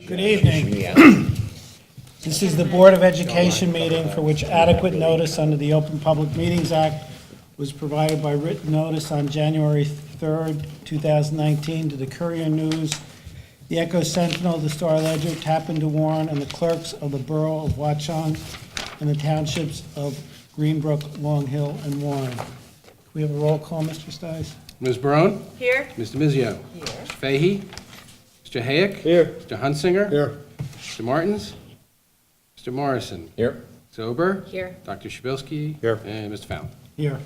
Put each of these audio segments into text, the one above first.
Good evening. This is the Board of Education meeting for which adequate notice under the Open Public Meetings Act was provided by written notice on January 3rd, 2019 to the Courier News, the Echo Sentinel, the Star Ledger, Tappan to Warren, and the clerks of the Borough of Watchung and the townships of Greenbrook, Long Hill, and Warren. Can we have a roll call, Mr. Stice? Ms. Barone? Here. Mr. Mizio? Here. Mr. Fahey? Mr. Hayek? Here. Mr. Hunsinger? Here. Mr. Martins? Mr. Morrison? Here. Ober? Here. Dr. Shabilsky? Here. And Mr. Fallon? Here.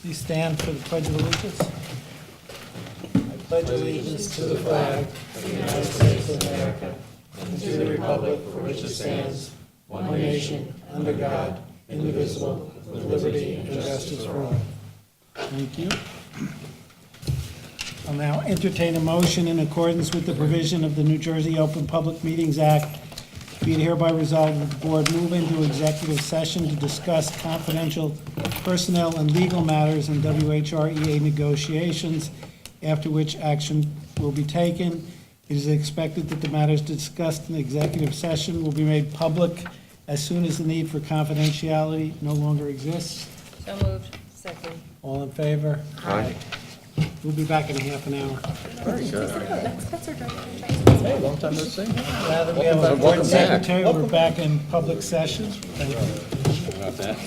Please stand for the Pledge of Allegiance. I pledge allegiance to the flag of the United States of America and to the republic for which it stands, one nation, under God, indivisible, with liberty and justice for all. Thank you. I'll now entertain a motion in accordance with the provision of the New Jersey Open Public Meetings Act. Be it hereby resolved that the board move into executive session to discuss confidential personnel and legal matters and WHREA negotiations, after which action will be taken. It is expected that the matters discussed in the executive session will be made public as soon as the need for confidentiality no longer exists. So moved. Second. All in favor? Aye. We'll be back in a half an hour. Very good. That's our director. Hey, long time no see. Now that we have our board secretary, we're back in public session. Thank you. Sorry about that.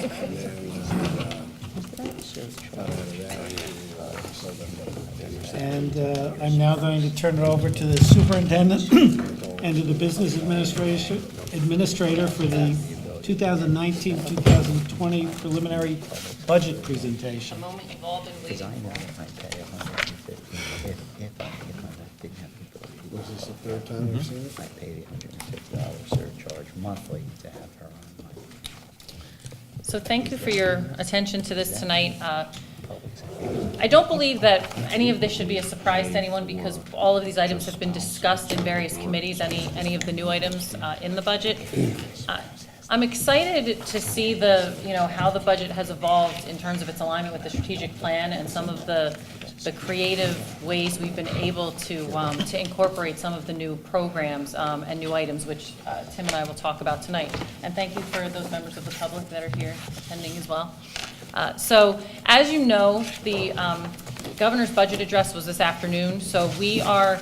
And I'm now going to turn it over to the superintendent and to the business administrator for the 2019-2020 preliminary budget presentation. Moment you've all been waiting I know for. I pay 150 if I didn't have people. Was this the third time we've seen it? I paid $150 surcharge monthly to have her on my So thank you for your attention to this tonight. public safety. I don't believe that any of this should be a surprise to anyone because all of these items have been discussed in various committees, any of the new items in the budget. I'm excited to see how the budget has evolved in terms of its alignment with the strategic plan and some of the creative ways we've been able to incorporate some of the new programs and new items, which Tim and I will talk about tonight. And thank you for those members of the public that are here attending as well. So, as you know, the governor's budget address was this afternoon. So we have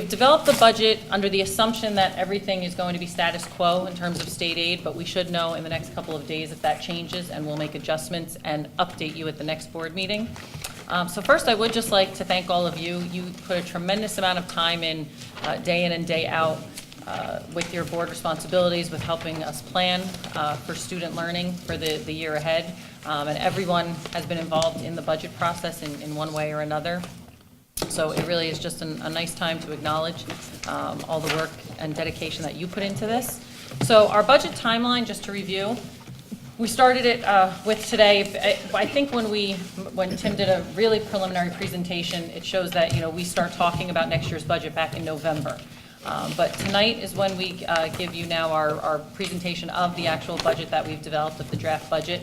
developed the budget under the assumption that everything is going to be status quo in terms of state aid, but we should know in the next couple of days if that changes, and we'll make adjustments and update you at the next board meeting. So first, I would just like to thank all of you. You put a tremendous amount of time in and day out with your board responsibilities, with helping us plan for student learning for the year ahead. And everyone has been involved in the budget process in one way or another. So it really is just a nice time to acknowledge all the work and dedication that you put into this. So our budget timeline, just to review, we started it with today. I think when Tim did a really preliminary presentation, it shows that we start talking about next year's budget back in November. But tonight is when we give you now our presentation of the actual budget that we've developed, of the draft budget.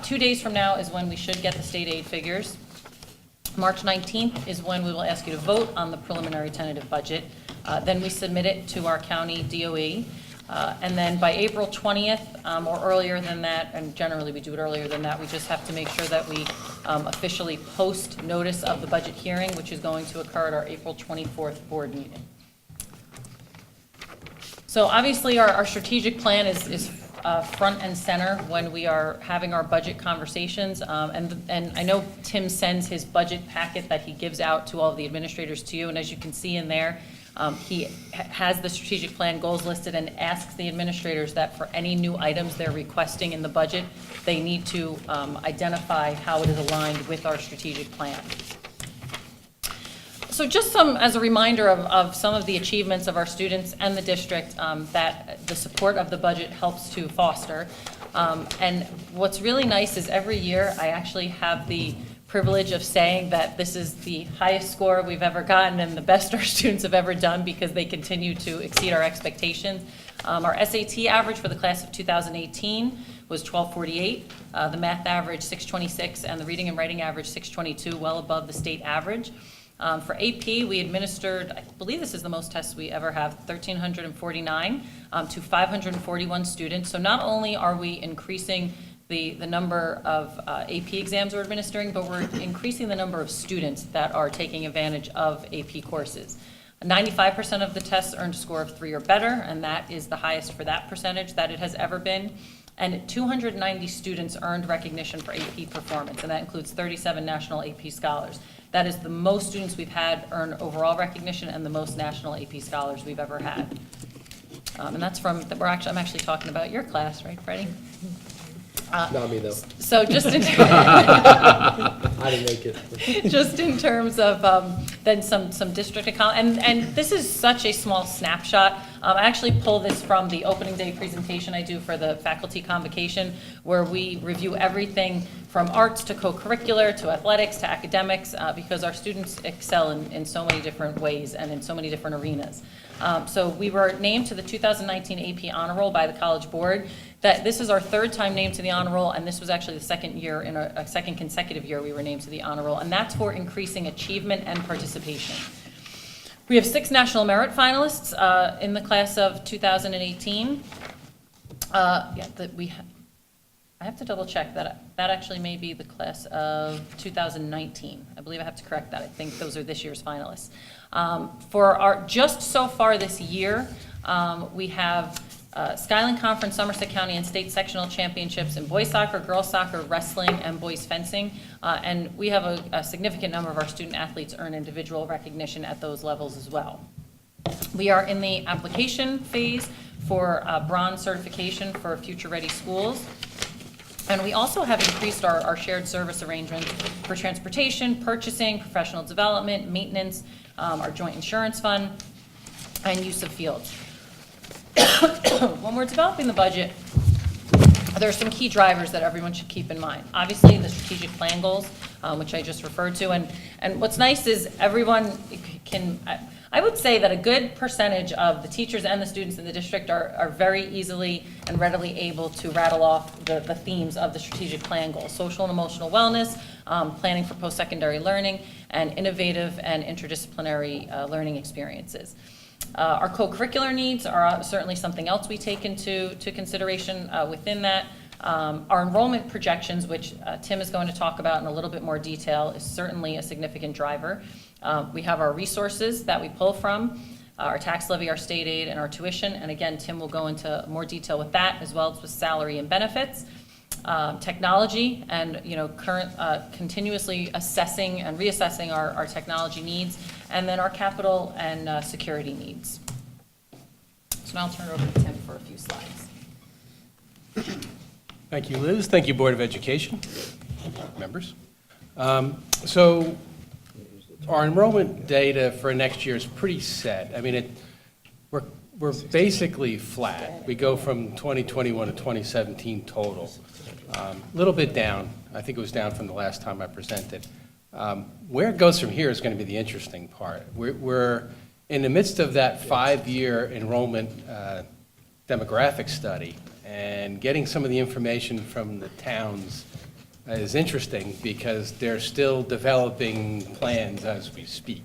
2 days from now is when we should get the state aid figures. March 19th is when we will ask you to vote on the preliminary tentative budget. Then we submit it to our county DOE. And then by April 20th or earlier than that, and generally we do it earlier than that, we just have to make sure that we officially post notice of the budget hearing, which is going to occur at our April 24th board meeting. So obviously our strategic plan is front and center when we are having our budget conversations. And I know Tim sends his budget packet that he gives out to all of the administrators to you. And as you can see in there, he has the strategic plan goals listed and asks the administrators that for any new items they're requesting in the budget, they need to identify how it is aligned with our strategic plan. So just as a reminder of some of the achievements of our students and the district that the support of the budget helps to foster. And what's really nice is every year I actually have the privilege of saying that this is the highest score we've ever gotten and the best our students have ever done because they continue to exceed our expectations. Our SAT average for the class of 2018 was 1248, the math average 626, and the reading and writing average 622, well above the state average. For AP, we administered, I believe this is the most tests we ever have, 1,349 to 541 students. So not only are we increasing the number of AP exams we're administering, but we're increasing the number of students that are taking advantage of AP courses. 95% of the tests earned a score of 3 or better, and that is the highest for that percentage that it has ever been. And 290 students earned recognition for AP performance, and that includes 37 national AP scholars. That is the most students we've had earn overall recognition and the most national AP scholars we've ever had. And that's from, I'm actually talking about your class, right, Freddie? Not me, though. So just in, I didn't make it. just in terms of then some district account, and this is such a small snapshot. I actually pull this from the opening day presentation I do for the faculty convocation, where we review everything from arts to co-curricular to athletics to academics, because our students excel in so many different ways and in so many different arenas. So we were named to the 2019 AP Honor Roll by the College Board. That this is our third time named to the Honor Roll, and this was actually the second year in a second consecutive year we were named to the Honor Roll, and that's for increasing achievement and participation. We have 6 national merit finalists in the class of 2018. I have to double check that. That actually may be the class of 2019. I believe I have to correct that. I think those are this year's finalists. For our just so far this year, we have Skyline Conference, Somerset County, and state sectional championships in boys soccer, girls soccer, wrestling, and boys fencing. And we have a significant number of our student athletes earn individual recognition at those levels as well. We are in the application phase for bronze certification for Future Ready Schools. And we also have increased our shared service arrangements for transportation, purchasing, professional development, maintenance, our joint insurance fund, and use of fields. When we're developing the budget, there are some key drivers that everyone should keep in mind. Obviously, the strategic plan goals, which I just referred to, and what's nice is everyone can, I would say that a good percentage of the teachers and the students in the district are very easily and readily able to rattle off the themes of the strategic plan goals: social and emotional wellness, planning for post-secondary learning, and innovative and interdisciplinary learning experiences. Our co-curricular needs are certainly something else we take into consideration within that. Our enrollment projections, which Tim is going to talk about in a little bit more detail, is certainly a significant driver. We have our resources that we pull from, our tax levy, our state aid, and our tuition. And again, Tim will go into more detail with that, as well as with salary and benefits. Technology and current continuously assessing and reassessing our technology needs, and then our capital and security needs. So now I'll turn it over to Tim for a few slides. Thank you, Liz. Thank you, Board of Education members. So our enrollment data for next year is pretty set. I mean, we're basically flat. We go from 2021 to 2017 total. A little bit down. I think it was down from the last time I presented. Where it goes from here is going to be the interesting part. We're in the midst of that 5-year enrollment demographic study, and getting some of the information from the towns is interesting because they're still developing plans as we speak.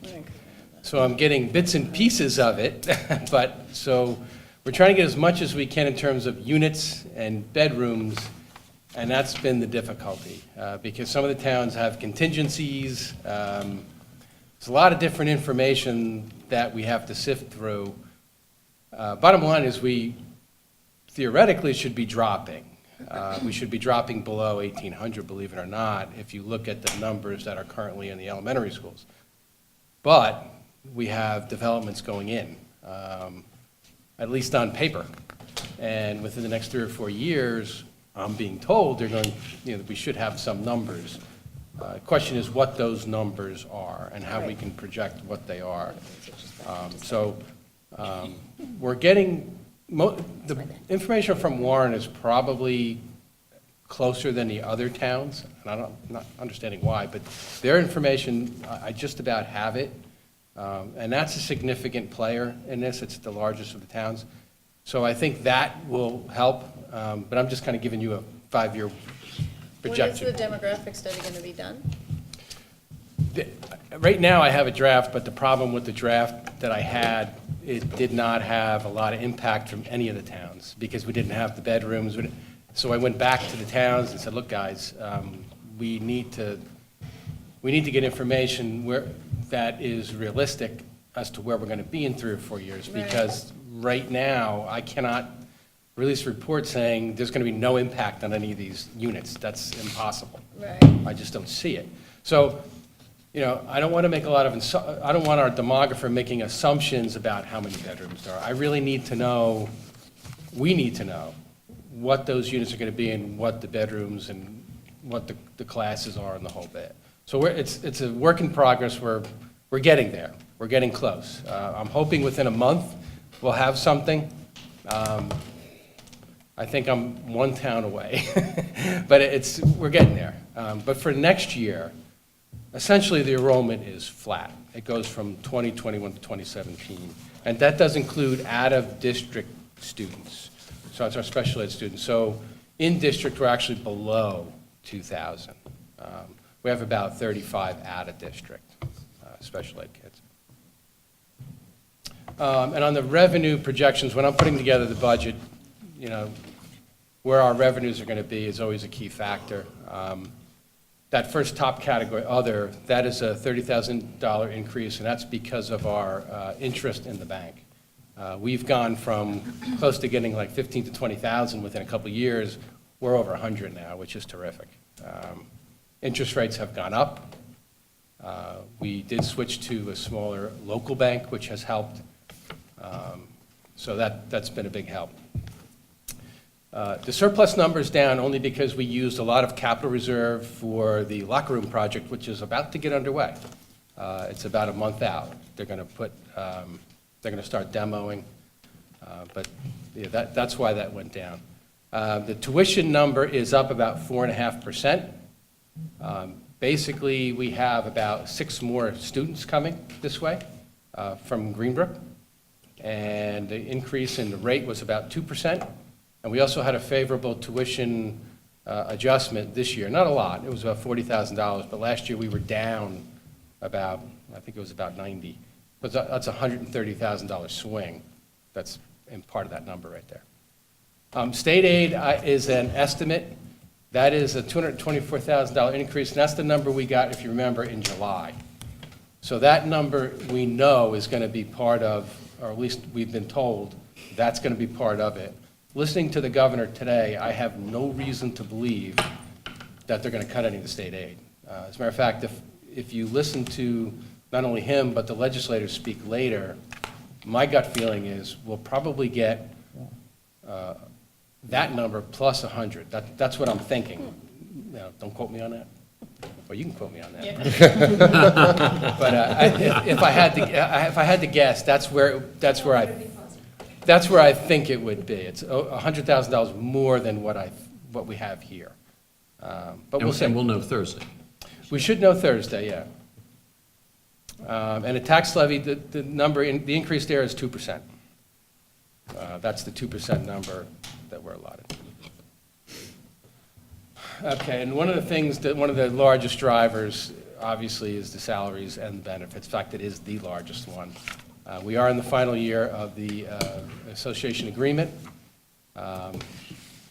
So I'm getting bits and pieces of it, but so we're trying to get as much as we can in terms of units and bedrooms. And that's been the difficulty, because some of the towns have contingencies. There's a lot of different information that we have to sift through. Bottom line is we theoretically should be dropping. We should be dropping below 1,800, believe it or not, if you look at the numbers that are currently in the elementary schools. But we have developments going in, at least on paper. And within the next 3 or 4 years, I'm being told they're going, we should have some numbers. The question is what those numbers are and how we can project what they are. We're getting, the information from Warren is probably closer than the other towns, and I'm not understanding why, but their information, I just about have it. And that's a significant player in this. It's the largest of the towns. So I think that will help, but I'm just kind of giving you a 5-year projection. When is the demographic study going to be done? Right now, I have a draft, but the problem with the draft that I had, it did not have a lot of impact from any of the towns, because we didn't have the bedrooms. So I went back to the towns and said, look, guys, we need to get information that is realistic as to where we're going to be in 3 or 4 years, Right. because right now, I cannot release a report saying there's going to be no impact on any of these units. That's impossible. Right. I just don't see it. So, I don't want to make I don't want our demographer making assumptions about how many bedrooms there are. I really need to know, we need to know what those units are going to be and what the bedrooms and what the classes are and the whole bit. So it's a work in progress. We're getting there. We're getting close. I'm hoping within a month we'll have something. I think I'm one town away, but we're getting there. But for next year, essentially the enrollment is flat. It goes from 2021 to 2017, and that does include out-of-district students. So it's our special ed students. So in district, we're actually below 2,000. We have about 35 out-of-district special ed kids. And on the revenue projections, when I'm putting together the budget, where our revenues are going to be is always a key factor. That first top category, other, that is a $30,000 increase, and that's because of our interest in the bank. We've gone from close to getting like 15 to 20,000 within a couple of years. We're over 100 now, which is terrific. Interest rates have gone up. We did switch to a smaller local bank, which has helped. So that's been a big help. The surplus number is down only because we used a lot of capital reserve for the locker room project, which is about to get underway. It's about a month out. They're going to start demoing, but yeah, that's why that went down. The tuition number is up about 4.5%. Basically, we have about 6 more students coming this way from Greenbrook, and the increase in the rate was about 2%. And we also had a favorable tuition adjustment this year. Not a lot. It was about $40,000, but last year we were down about, I think it was about 90. But that's a $130,000 swing. That's in part of that number right there. State aid is an estimate. That is a $224,000 increase, and that's the number we got, if you remember, in July. So that number we know is going to be part of, or at least we've been told, that's going to be part of it. Listening to the governor today, I have no reason to believe that they're going to cut any of the state aid. As a matter of fact, if you listen to not only him, but the legislators speak later, my gut feeling is we'll probably get that number plus 100. That's what I'm thinking. Don't quote me on that. Well, you can quote me on that. Yeah. But if I had to guess, that's where I think it would be. It's $100,000 more than what we have here. But we'll see. And we'll know Thursday. We should know Thursday, yeah. And a tax levy, the increase there is 2%. That's the 2% number that we're allotted. Okay, and one of the largest drivers, obviously, is the salaries and the benefits. In fact, it is the largest one. We are in the final year of the association agreement,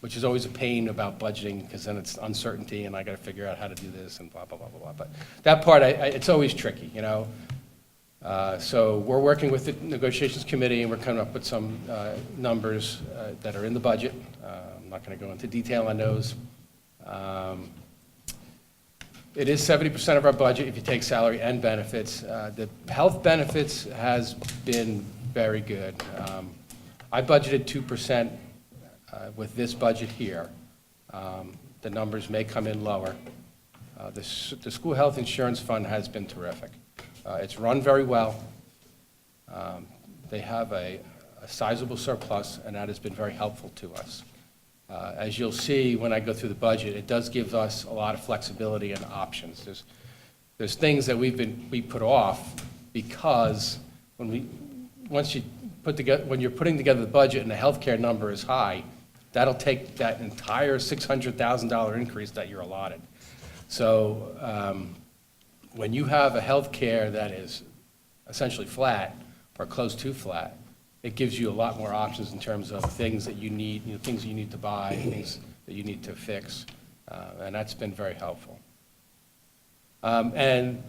which is always a pain about budgeting, because then it's uncertainty, and I got to figure out how to do this, and blah, blah, blah, blah, blah. But that part, it's always tricky, So we're working with the negotiations committee, and we're coming up with some numbers that are in the budget. I'm not going to go into detail on those. It is 70% of our budget if you take salary and benefits. The health benefits has been very good. I budgeted 2% with this budget here. The numbers may come in lower. The school health insurance fund has been terrific. It's run very well. They have a sizable surplus, and that has been very helpful to us. As you'll see when I go through the budget, it does give us a lot of flexibility and options. There's things that we put off because when you're putting together the budget and the healthcare number is high, that'll take that entire $600,000 increase that you're allotted. So when you have a healthcare that is essentially flat or close to flat, it gives you a lot more options in terms of things that you need, things that you need to buy, things that you need to fix, and that's been very helpful. And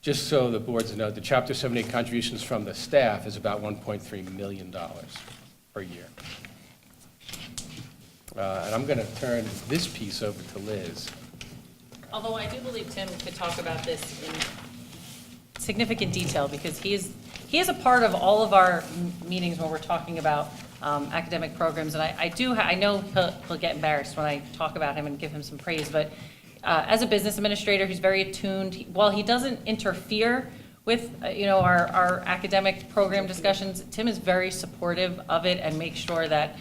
just so the boards know, the Chapter 78 contributions from the staff is about $1.3 million per year. And I'm going to turn this piece over to Liz. Although I do believe Tim could talk about this in significant detail, because he is a part of all of our meetings when we're talking about academic programs, and I know he'll get embarrassed when I talk about him and give him some praise, but as a business administrator, he's very attuned. While he doesn't interfere with our academic program discussions, Tim is very supportive of it and makes sure that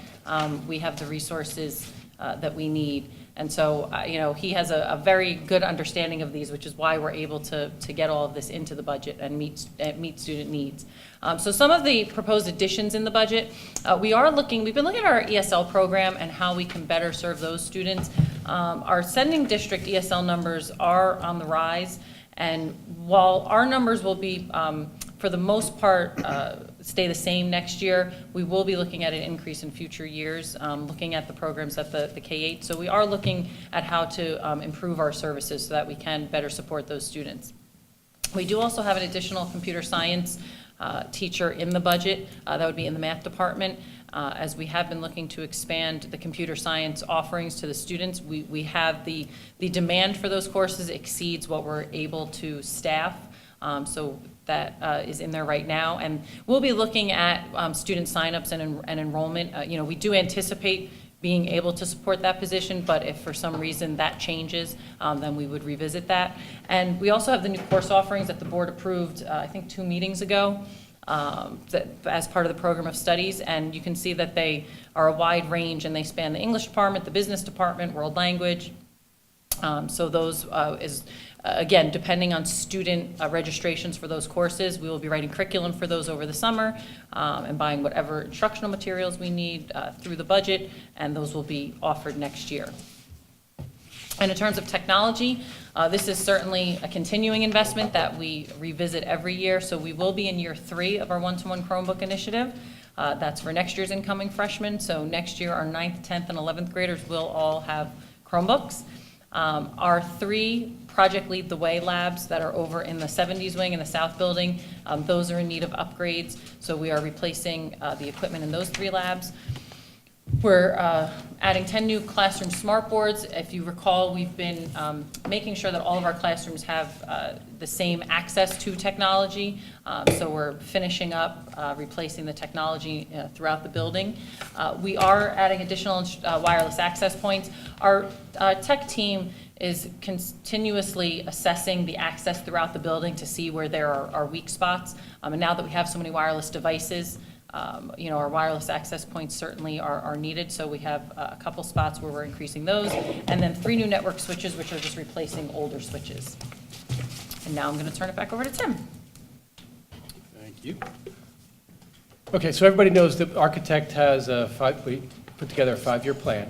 we have the resources that we need. And so, he has a very good understanding of these, which is why we're able to get all of this into the budget and meet student needs. So some of the proposed additions in the budget, we've been looking at our ESL program and how we can better serve those students. Our sending district ESL numbers are on the rise, and while our numbers will be, for the most part, stay the same next year, we will be looking at an increase in future years, looking at the programs at the K-8. So we are looking at how to improve our services so that we can better support those students. We do also have an additional computer science teacher in the budget. That would be in the math department. As we have been looking to expand the computer science offerings to the students, we have the demand for those courses exceeds what we're able to staff. So that is in there right now. And we'll be looking at student signups and enrollment. We do anticipate being able to support that position, but if for some reason that changes, then we would revisit that. And we also have the new course offerings that the board approved, I think 2 meetings ago, as part of the program of studies. And you can see that they are a wide range, and they span the English department, the business department, world language. So those is, again, depending on student registrations for those courses, we will be writing curriculum for those over the summer and buying whatever instructional materials we need through the budget, and those will be offered next year. And in terms of technology, this is certainly a continuing investment that we revisit every year. So we will be in year 3 of our one-to-one Chromebook initiative. That's for next year's incoming freshmen. So next year, our 9th, 10th, and 11th graders will all have Chromebooks. Our 3 Project Lead the Way labs that are over in the 70s wing in the South building, those are in need of upgrades. So we are replacing the equipment in those 3 labs. We're adding 10 new classroom smart boards. If you recall, we've been making sure that all of our classrooms have the same access to technology. So we're finishing up replacing the technology throughout the building. We are adding additional wireless access points. Our tech team is continuously assessing the access throughout the building to see where there are weak spots. And now that we have so many wireless devices, our wireless access points certainly are needed, so we have a couple spots where we're increasing those, and then 3 new network switches, which are just replacing older switches. And now I'm going to turn it back over to Tim. Thank you. Okay, so everybody knows the architect has we put together a 5-year plan.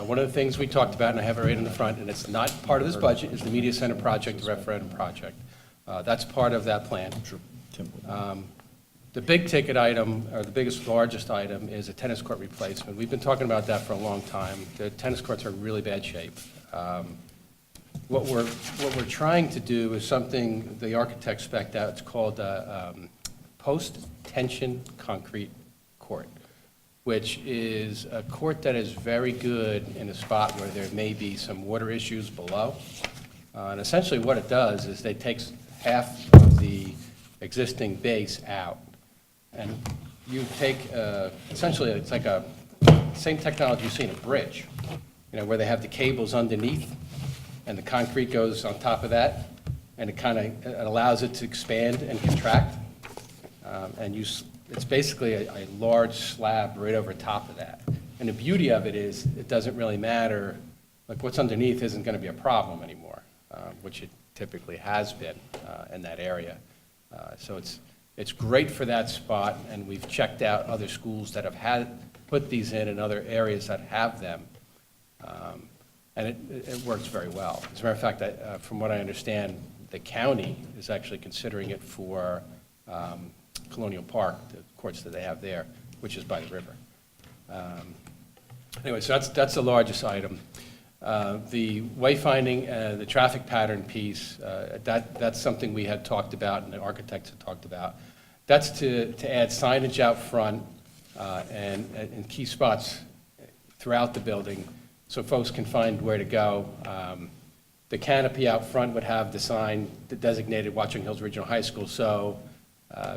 One of the things we talked about, and I have it right in the front, and it's not part of this budget, is the Media Center project, the referendum project. That's part of that plan. The big ticket item, or the largest item, is a tennis court replacement. We've been talking about that for a long time. The tennis courts are in really bad shape. What we're trying to do is something the architect spec'd out. It's called post-tension concrete court, which is a court that is very good in a spot where there may be some water issues below. And essentially what it does is it takes half of the existing base out. And you take, essentially, it's like same technology you see in a bridge, where they have the cables underneath, and the concrete goes on top of that, and it allows it to expand and contract. It's basically a large slab right over top of that. And the beauty of it is it doesn't really matter, like what's underneath isn't going to be a problem anymore, which it typically has been in that area. So it's great for that spot, and we've checked out other schools that have put these in other areas that have them, and it works very well. As a matter of fact, from what I understand, the county is actually considering it for Colonial Park, the courts that they have there, which is by the river. Anyway, so that's the largest item. The wayfinding, the traffic pattern piece, that's something we had talked about and the architects had talked about. That's to add signage out front and key spots throughout the building so folks can find where to go. The canopy out front would have the sign designated Watchung Hills Regional High School, so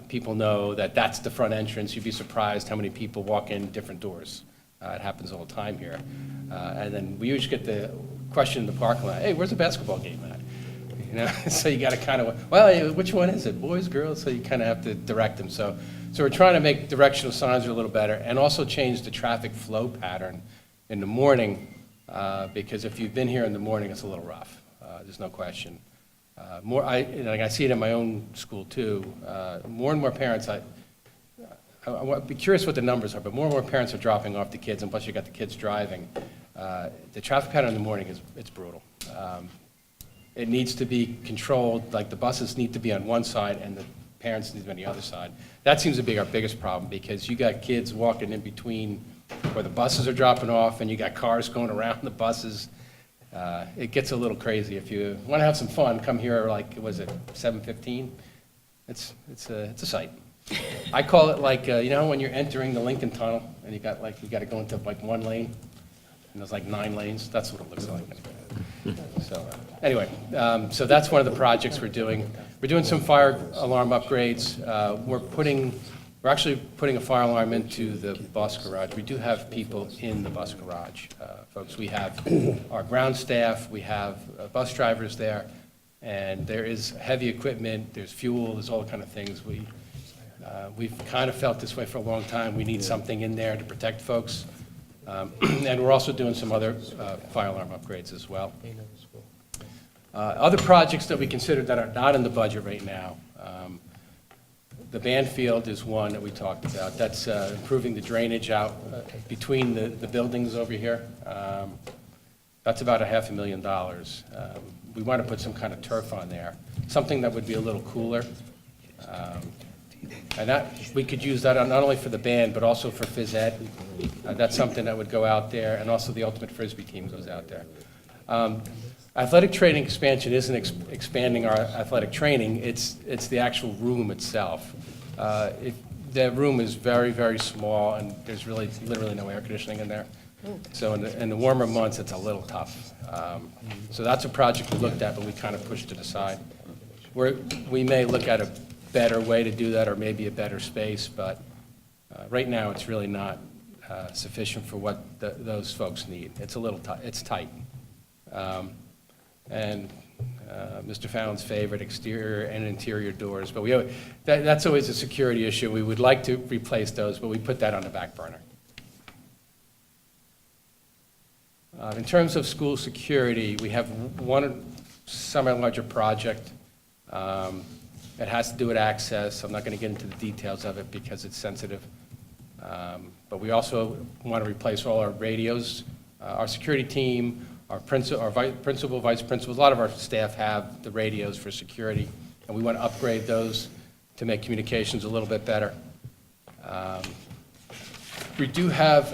people know that that's the front entrance. You'd be surprised how many people walk in different doors. It happens all the time here. And then we usually get the question in the parking lot, hey, where's the basketball game at? You know, so you got to kind of, well, which one is it, boys, girls? So you kind of have to direct them. So we're trying to make directional signs a little better and also change the traffic flow pattern in the morning, because if you've been here in the morning, it's a little rough. There's no question. I see it in my own school too. More and more parents, I'd be curious what the numbers are, but more and more parents are dropping off the kids, and plus you got the kids driving. The traffic pattern in the morning it's brutal. It needs to be controlled, like the buses need to be on one side and the parents need to be on the other side. That seems to be our biggest problem, because you got kids walking in between where the buses are dropping off and you got cars going around the buses. It gets a little crazy. If you want to have some fun, come here like, was it 7:15? It's a sight. I call it like, you know, when you're entering the Lincoln Tunnel and you got to go into like one lane and there's like 9 lanes. That's what it looks like. So anyway, so that's one of the projects we're doing. We're doing some fire alarm upgrades. We're actually putting a fire alarm into the bus garage. We do have people in the bus garage, folks. We have our ground staff, we have bus drivers there, and there is heavy equipment, there's fuel, there's all kind of things. We've kind of felt this way for a long time. We need something in there to protect folks. And we're also doing some other fire alarm upgrades as well. Other projects that we considered that are not in the budget right now, the band field is one that we talked about. That's improving the drainage out between the buildings over here. That's about $500,000. We want to put some kind of turf on there, something that would be a little cooler. And we could use that not only for the band, but also for phys ed. That's something that would go out there, and also the Ultimate Frisbee team goes out there. Athletic training expansion isn't expanding our athletic training, it's the actual room itself. The room is very, very small, and there's literally no air conditioning in there. So in the warmer months, it's a little tough. So that's a project we looked at, but we kind of pushed it aside. We may look at a better way to do that, or maybe a better space, but right now it's really not sufficient for what those folks need. It's a little it's tight. And Mr. Fallon's favorite, exterior and interior doors, but that's always a security issue. We would like to replace those, but we put that on the back burner. In terms of school security, we have one semi-larger project. It has to do with access. I'm not going to get into the details of it because it's sensitive. But we also want to replace all our radios. Our security team, our principal, vice principals, a lot of our staff have the radios for security, and we want to upgrade those to make communications a little bit better. We do have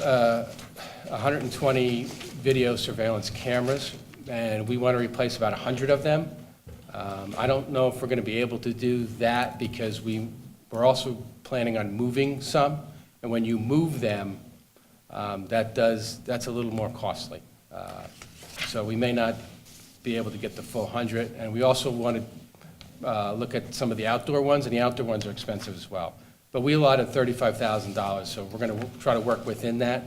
120 video surveillance cameras, and we want to replace about 100 of them. I don't know if we're going to be able to do that because we're also planning on moving some, and when you move them, that's a little more costly. So we may not be able to get the full 100, and we also want to look at some of the outdoor ones, and the outdoor ones are expensive as well. But we allotted $35,000, so we're going to try to work within that,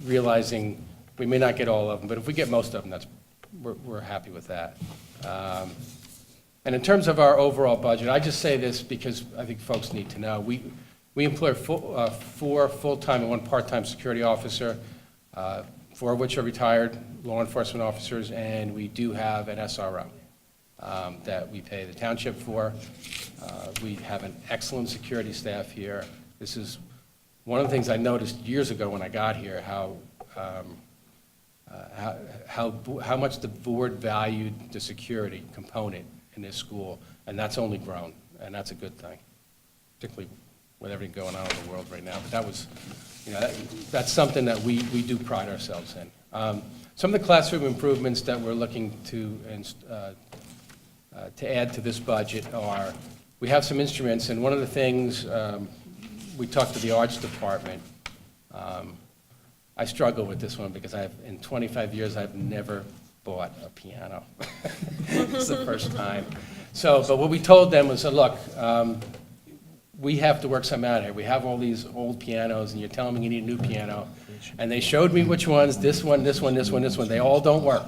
realizing we may not get all of them, but if we get most of them, we're happy with that. And in terms of our overall budget, I just say this because I think folks need to know. We employ 4 full-time and 1 part-time security officer, 4 of which are retired law enforcement officers, and we do have an SRO that we pay the township for. We have an excellent security staff here. This is one of the things I noticed years ago when I got here, how much the board valued the security component. in this school, and that's only grown, and that's a good thing, particularly with everything going on in the world right now. But that was, that's something that we do pride ourselves in. Some of the classroom improvements that we're looking to add to this budget are, we have some instruments, and one of the things, we talked to the arts department. I struggle with this one because in 25 years, I've never bought a piano. It's the first time. But what we told them was, look, we have to work something out here. We have all these old pianos, and you're telling me you need a new piano. And they showed me which ones, this one, this one, this one, this one. They all don't work.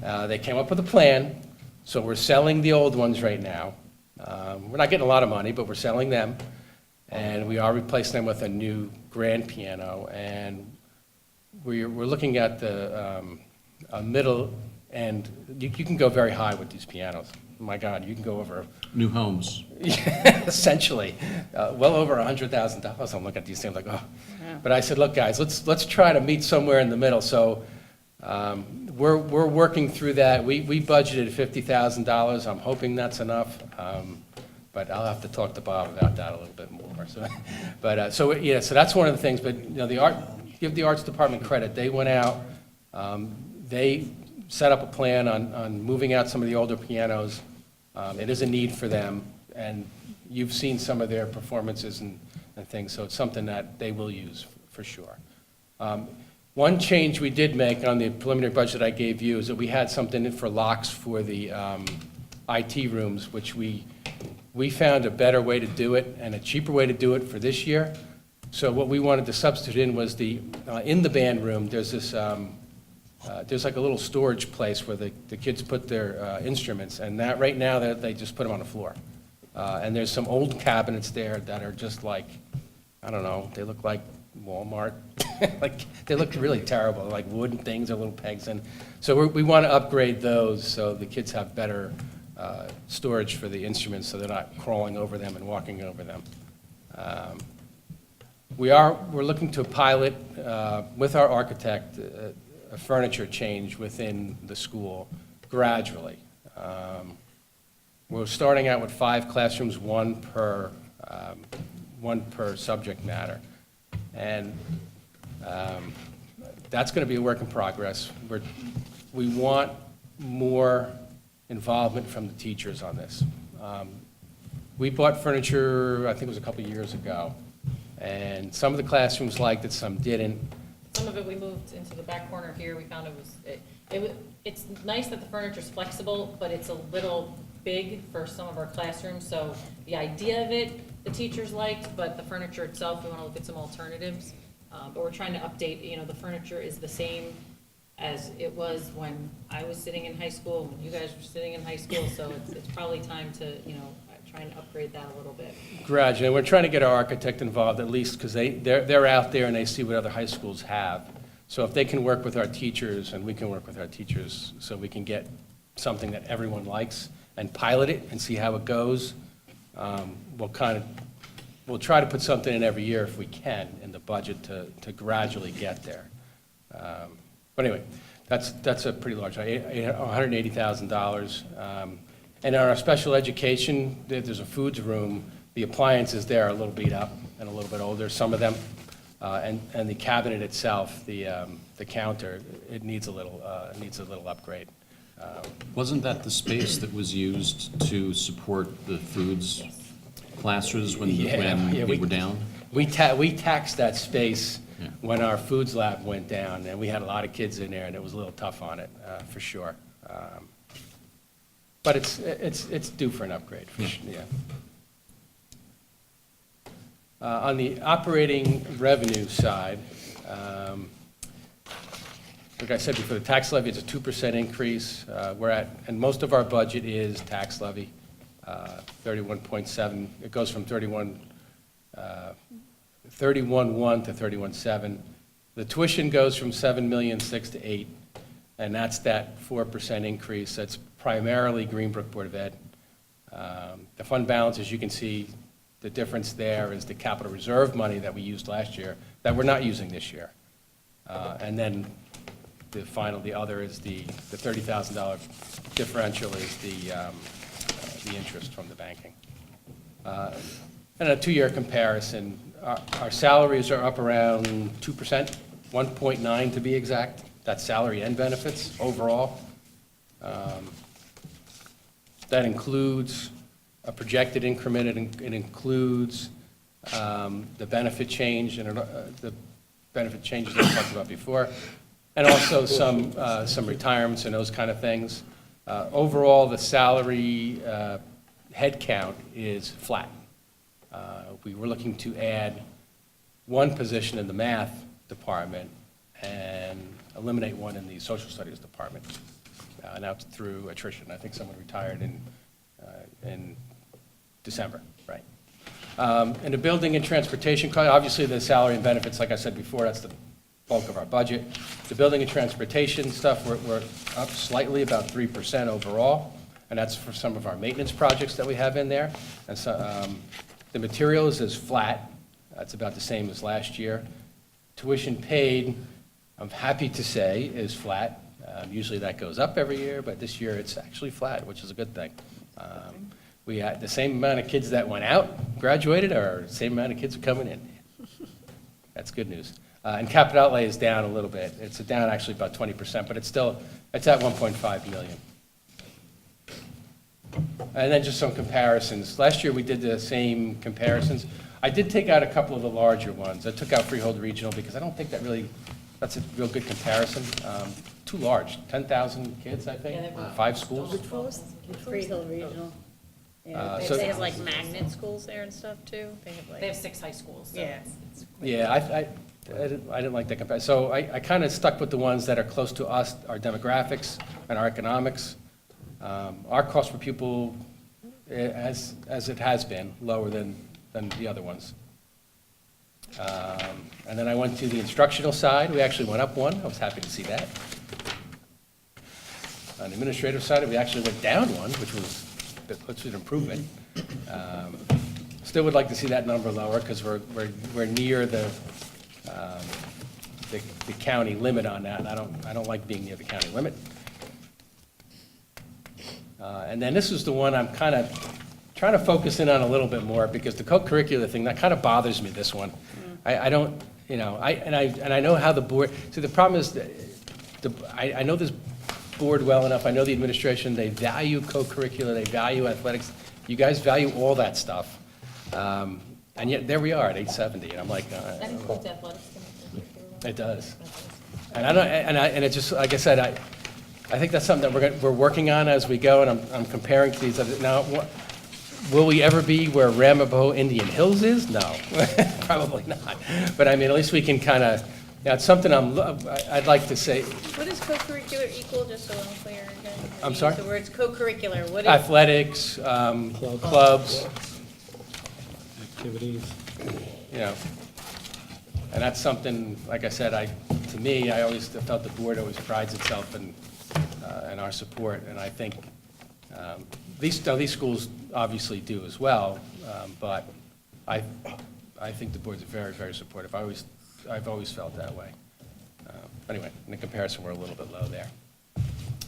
They came up with a plan, so we're selling the old ones right now. We're not getting a lot of money, but we're selling them. And we are replacing them with a new grand piano. And we're looking at the a middle end. You can go very high with these pianos. My God, you can go over, New homes. essentially, well over $100,000. I'm looking at these things like, oh. But I said, look, guys, let's try to meet somewhere in the middle. So we're working through that. We budgeted $50,000. I'm hoping that's enough. But I'll have to talk to Bob about that a little bit more. So that's one of the things. But give the arts department credit. They went out. They set up a plan on moving out some of the older pianos. It is a need for them, and you've seen some of their performances and things, so it's something that they will use for sure. One change we did make on the preliminary budget I gave you is that we had something for locks for the IT rooms, which we found a better way to do it and a cheaper way to do it for this year. So what we wanted to substitute in was in the band room, there's this, there's like a little storage place where the kids put their instruments, and that right now they just put them on the floor. And there's some old cabinets there that are just like, I don't know, they look like Walmart. They look really terrible, like wooden things or little pegs. And so we want to upgrade those so the kids have better storage for the instruments, so they're not crawling over them and walking over them. We're looking to pilot with our architect a furniture change within the school gradually. We're starting out with 5 classrooms, one per subject matter. And that's going to be a work in progress. We want more involvement from the teachers on this. We bought furniture, I think it was a couple of years ago, and some of the classrooms liked it, some didn't. Some of it we moved into the back corner here. We found it's nice that the furniture's flexible, but it's a little big for some of our classrooms. So the idea of it, the teachers liked, but the furniture itself, we want to look at some alternatives. But we're trying to update, the furniture is the same as it was when I was sitting in high school, when you guys were sitting in high school. So it's probably time to, try and upgrade that a little bit. Gradually, we're trying to get our architect involved at least because they're out there and they see what other high schools have. So if they can work with our teachers and we can work with our teachers so we can get something that everyone likes and pilot it and see how it goes, we'll try to put something in every year if we can in the budget to gradually get there. But anyway, that's a pretty large, $180,000. And in our special education, there's a foods room. The appliances there are a little beat up and a little bit older, some of them. And the cabinet itself, the counter, it needs a little upgrade. Wasn't that the space that was used to support the foods classes when we were down? We taxed that space Yeah. when our foods lab went down, and we had a lot of kids in there, and it was a little tough on it, for sure. But it's due for an upgrade, for sure, yeah. On the operating revenue side, like I said before, the tax levy is a 2% increase. And most of our budget is tax levy, 31.7. It goes from 31.1 to 31.7. The tuition goes from 7,600,000 to 8, and that's that 4% increase. That's primarily Greenbrook Board of Ed. The fund balance, as you can see, the difference there is the capital reserve money that we used last year that we're not using this year. And then the other is the $30,000 differential is the the interest from the banking. And a two-year comparison, our salaries are up around 2%, 1.9 to be exact. That's salary and benefits overall. That includes a projected increment, it includes the benefit change, and the benefit changes that I talked about before, and also some retirements and those kind of things. Overall, the salary headcount is flat. We were looking to add one position in the math department and eliminate one in the social studies department. Now it's through attrition. I think someone retired in December, right? And the building and transportation, obviously the salary and benefits, like I said before, that's the bulk of our budget. The building and transportation stuff, we're up slightly, about 3% overall, and that's for some of our maintenance projects that we have in there. And so, the materials is flat. That's about the same as last year. Tuition paid, I'm happy to say, is flat. Usually that goes up every year, but this year it's actually flat, which is a good thing. We had the same amount of kids that went out, graduated, or the same amount of kids are coming in. That's good news. And capital outlay is down a little bit. It's down actually about 20%, but it's at 1.5 million. And then just some comparisons. Last year we did the same comparisons. I did take out a couple of the larger ones. I took out Freehold Regional because I don't think that's a real good comparison. Too large, 10,000 kids, I think, 5 schools. Which was? Freehold Regional. Yeah, So- they have like magnet schools there and stuff too? They have like. They have 6 high schools, so Yeah. Yeah, I didn't like that comparison. So I kind of stuck with the ones that are close to us, our demographics and our economics. Our cost per pupil, as it has been, lower than the other ones. And then I went to the instructional side. We actually went up one. I was happy to see that. On the administrative side, we actually went down one, which was an improvement. Still would like to see that number lower because we're near the county limit on that, and I don't like being near the county limit. And then this is the one I'm kind of trying to focus in on a little bit more, because the co-curricular thing, that kind of bothers me, this one. I don't, I know how the board, see, the problem is, I know this board well enough, I know the administration, they value co-curricular, they value athletics, you guys value all that stuff. And yet, there we are at 870, and I'm like, that includes athletics. it does. And and it's just, like I said, I think that's something that we're working on as we go, and I'm comparing to these other. Now, will we ever be where Ramapo Indian Hills is? No, probably not. But I mean, at least we can kind of, it's something I'd like to say. What is co-curricular equal, just so I'm clear again? I'm sorry? The words co-curricular, what is? Athletics, clubs, Activities. And that's something, like I said, to me, I always felt the board always prides itself in our support, and I think these schools obviously do as well, but I think the board's very, very supportive. I've always felt that way. Anyway, in the comparison, we're a little bit low there.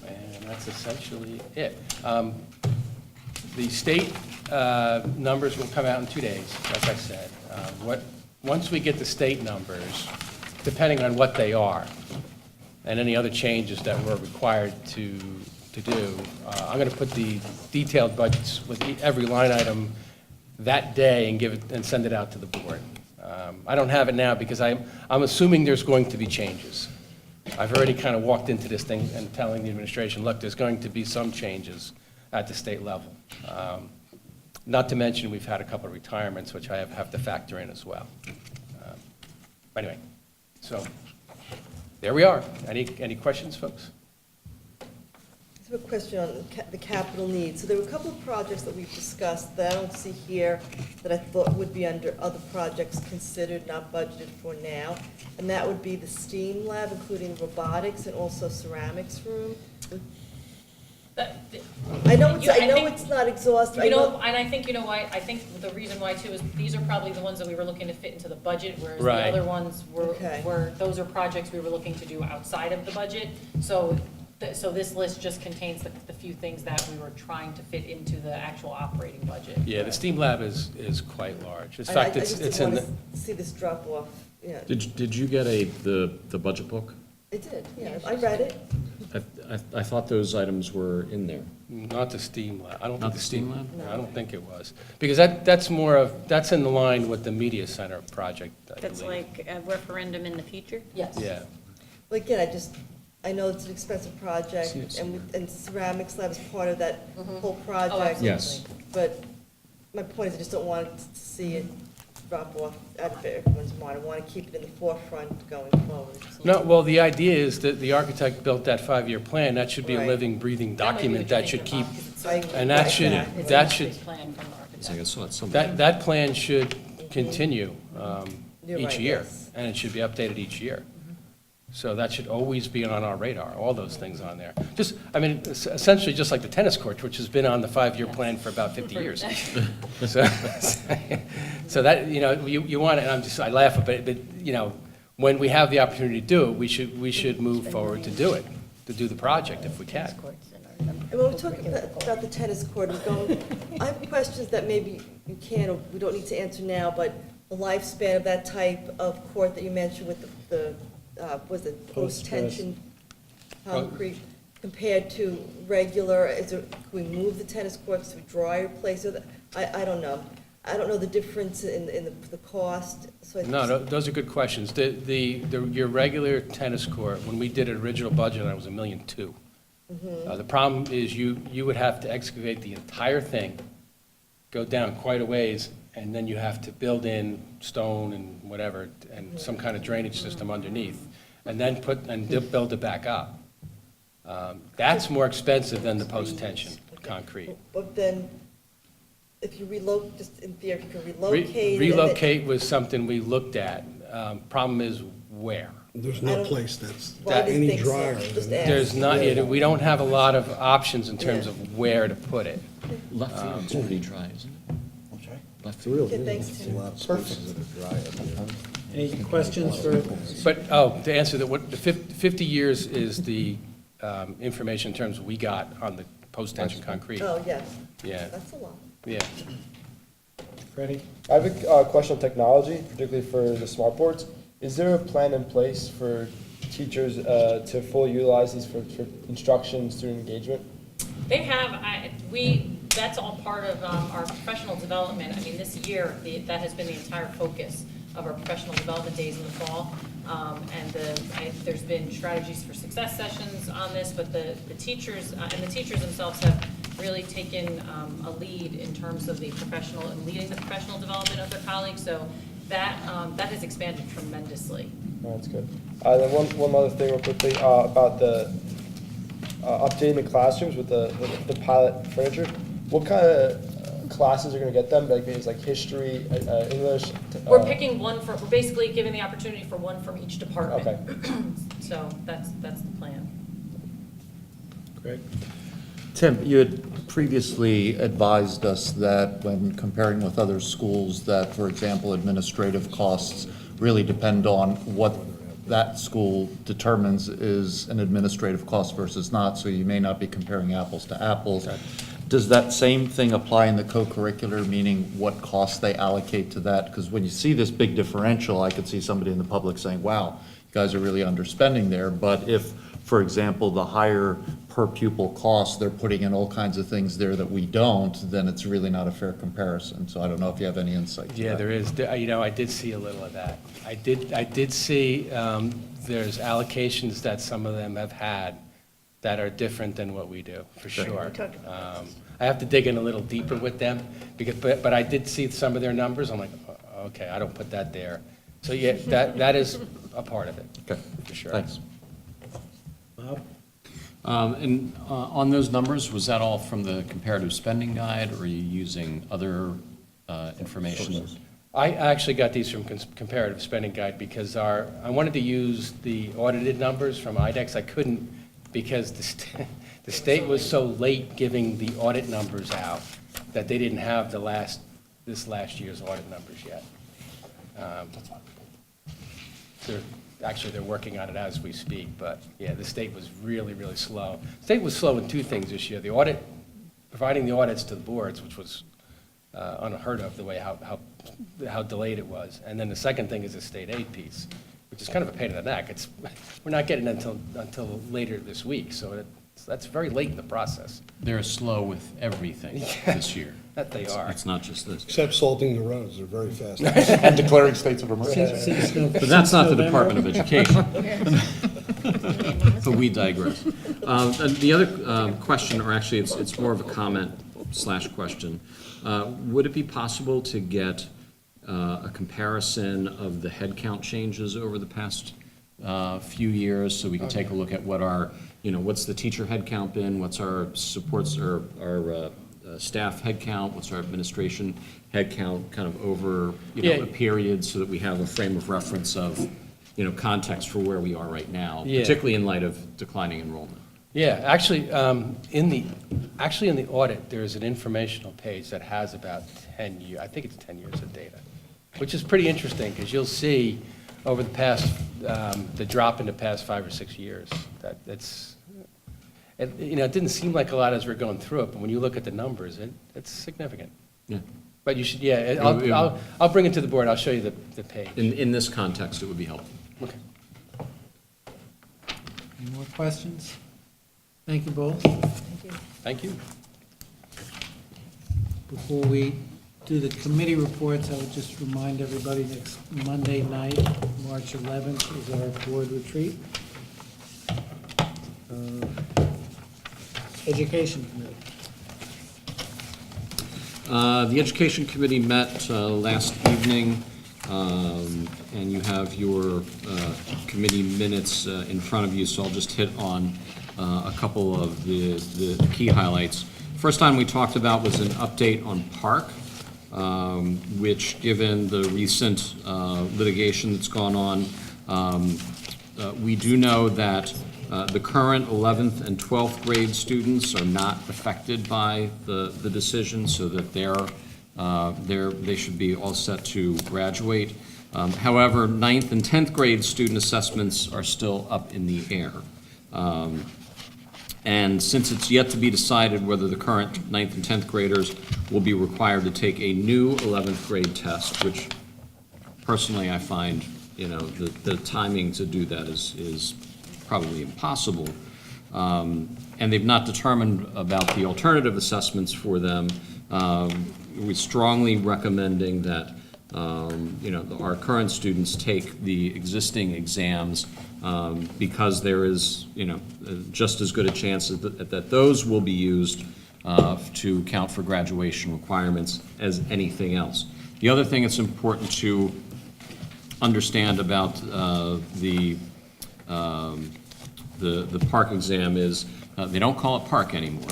And that's essentially it. The state numbers will come out in 2 days, like I said. Once we get the state numbers, depending on what they are, and any other changes that we're required to do, I'm going to put the detailed budgets with every line item that day and send it out to the board. I don't have it now because I'm assuming there's going to be changes. I've already kind of walked into this thing and telling the administration, look, there's going to be some changes at the state level. Not to mention, we've had a couple of retirements, which I have to factor in as well. Anyway, so there we are. Any questions, folks? I have a question on the capital needs. So there were a couple of projects that we've discussed that I don't see here that I thought would be under other projects considered, not budgeted for now. And that would be the STEAM lab, including robotics and also ceramics room. I know it's not exhaustive. And I think, why, I think the reason why too is these are probably the ones that we were looking to fit into the budget, whereas the Right. other ones Okay. those are projects we were looking to do outside of the budget. So So this list just contains the few things that we were trying to fit into the actual operating budget. Yeah, the STEAM lab is quite large. In I fact, just it's didn't in want the, to see this drop off, yeah. Did you get the budget book? It did, yeah, I read it. I thought those items were in there. not the STEAM lab. I don't Not think the STEAM lab? I don't think it was. Because that's more of, that's in line with the media center project, I That's believe. like a referendum in the future? Yes. Yeah. Well, again, I know it's an expensive project, See it and ceramics lab is part of that whole Oh, project. absolutely. Yes. But my point is, I just don't want to see it drop off out of everyone's mind. I want to keep it in the forefront going forward. No, well, the idea is that the architect built that 5-year plan. That should be a Right. living, breathing That might be document what you're that should thinking keep, about, 'cause it's I- so- and that should, Right. It's that a should, plan from the It's like I architect. saw it somewhere. that plan should continue You're each right, year. yes. And it should be updated each year. So that should always be on our radar, all those things on there. Just, I mean, essentially just like the tennis court, which has been on the 5-year plan for about 50 years. So, so that, you know, you want it, and I laugh at it, but, you know, when we have the opportunity to do it, we should move forward to do it, to do the project if we can. And when we're talking about the tennis court, I have questions that maybe you can, or we don't need to answer now, but the lifespan of that type of court that you mentioned with the was it post-tension concrete compared to regular, can we move the tennis courts to a drier place? I don't know. I don't know the difference in the cost, so. No, those are good questions. Your regular tennis court, when we did an original budget, it was $1.2 million. The problem is you would have to excavate the entire thing, go down quite a ways, and then you have to build in stone and whatever, and some kind of drainage system underneath, and then build it back up. That's more expensive than the post-tension concrete. But then, if you relocate, just in theory, if you can relocate. and then- Relocate was something we looked at. Problem is where? There's I no don't- place that's Why do you any think so? drier Just than ask. There's not, we don't have a lot of options in terms of where to put it. Left field's pretty dry, isn't it? I'm sorry? Left Real Okay, good. thanks, There's Tim. a lot of spaces that are dry up there. Any questions for, But, to answer that, what, the 50 years is the information in terms of we got on the post-tension concrete. Oh, yes. Yeah, That's a lot. yeah. Freddie? I have a question on technology, particularly for the smart boards. Is there a plan in place for teachers to fully utilize these for instruction, student engagement? They have, that's all part of our professional development. I mean, this year, that has been the entire focus of our professional development days in the fall. And there's been strategies for success sessions on this, but the teachers, and the teachers themselves have really taken a lead in terms of the professional and leading the professional development of their colleagues. So that has expanded tremendously. Oh, that's good. Then one other thing real quickly about the updating the classrooms with the pilot furniture. What kind of classes are going to get them? Like maybe it's like history, English? We're picking we're basically giving the opportunity for one from each department. Okay. So that's the plan. Greg? Tim, you had previously advised us that when comparing with other schools, that, for example, administrative costs really depend on what that school determines is an administrative cost versus not, so you may not be comparing apples to apples. Does that same thing apply in the co-curricular, meaning what costs they allocate to that? Because when you see this big differential, I could see somebody in the public saying, wow, you guys are really underspending there. But if, for example, the higher per pupil cost, they're putting in all kinds of things there that we don't, then it's really not a fair comparison. So I don't know if you have any insight to that. Yeah, there is. I did see a little of that. I did see there's allocations that some of them have had that are different than what we do, for sure. I have to dig in a little deeper with them, but I did see some of their numbers. I'm like, okay, I don't put that there. So yeah, that is a part of it, Okay, for sure. thanks. Bob? And on those numbers, was that all from the comparative spending guide, or are you using other information? I actually got these from comparative spending guide because I wanted to use the audited numbers from IDEX. I couldn't because the state was so late giving the audit numbers out that they didn't have this last year's audit numbers yet. actually, they're working on it as we speak, but yeah, the state was really, really slow. The state was slow in two things this year. The audit, providing the audits to the boards, which was unheard of, the way how delayed it was. And then the second thing is the state aid piece, which is kind of a pain in the neck. We're not getting it until later this week, so that's very late in the process. They're slow with everything this year. That they are. It's not just this. Except salting the roads, they're very fast. And declaring states of emergency. But that's not the Department of Education. But we digress. And the other question, or actually it's more of a comment / question. Would it be possible to get a comparison of the headcount changes over the past few years, so we can take a look at what our, what's the teacher headcount been, what's our supports, or our staff headcount, what's our administration headcount, kind of over, a period, so that we have a frame of reference of, context for where we are right now, Yeah. particularly in light of declining enrollment. Yeah, actually, in the audit, there is an informational page that has about 10 years, I think it's 10 years of data, which is pretty interesting, because you'll see over the past, the drop in the past 5 or 6 years, it didn't seem like a lot as we're going through it, but when you look at the numbers, it's significant. Yeah. But you should, I'll bring it to the board, I'll show you the page. In this context, it would be helpful. Okay. Any more questions? Thank you both. Thank you. Before we do the committee reports, I would just remind everybody next Monday night, March 11th, is our board retreat. Education Committee. The Education Committee met last evening, and you have your committee minutes in front of you, so I'll just hit on a couple of the key highlights. First time we talked about was an update on Park, which, given the recent litigation that's gone on, we do know that the current 11th and 12th grade students are not affected by the decision, so that they should be all set to graduate. However, 9th and 10th grade student assessments are still up in the air. And since it's yet to be decided whether the current 9th and 10th graders will be required to take a new 11th grade test, which personally I find, the timing to do that is probably impossible. And they've not determined about the alternative assessments for them. We're strongly recommending that, our current students take the existing exams because there is, just as good a chance that those will be used to count for graduation requirements as anything else. The other thing that's important to understand about the Park exam is they don't call it Park anymore.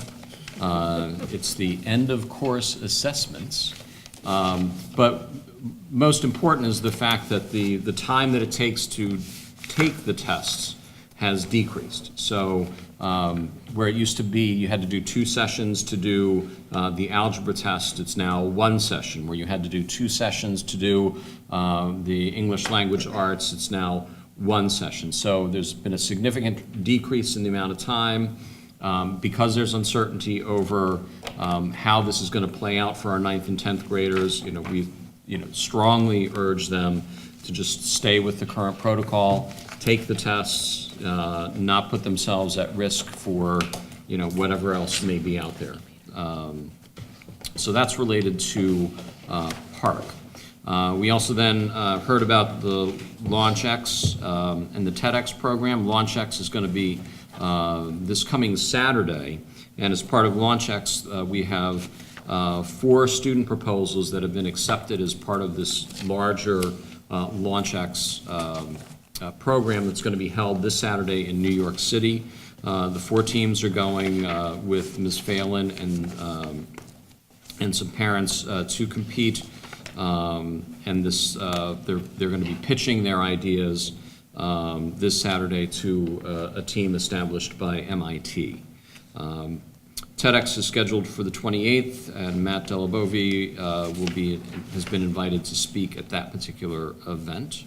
It's the end of course assessments. But most important is the fact that the time that it takes to take the tests has decreased. So where it used to be you had to do 2 sessions to do the algebra test, it's now 1 session. Where you had to do 2 sessions to do the English language arts, it's now 1 session. So there's been a significant decrease in the amount of time. Because there's uncertainty over how this is going to play out for our 9th and 10th graders, we strongly urge them to just stay with the current protocol, take the tests, not put themselves at risk for whatever else may be out there. So that's related to Park. We also then heard about the LaunchX and the TEDx program. LaunchX is going to be this coming Saturday, and as part of LaunchX, we have 4 student proposals that have been accepted as part of this larger LaunchX program that's going to be held this Saturday in New York City. The 4 teams are going with Ms. Phelan and some parents to compete, and this they're going to be pitching their ideas this Saturday to a team established by MIT. TEDx is scheduled for the 28th, and Matt Delabovi has been invited to speak at that particular event.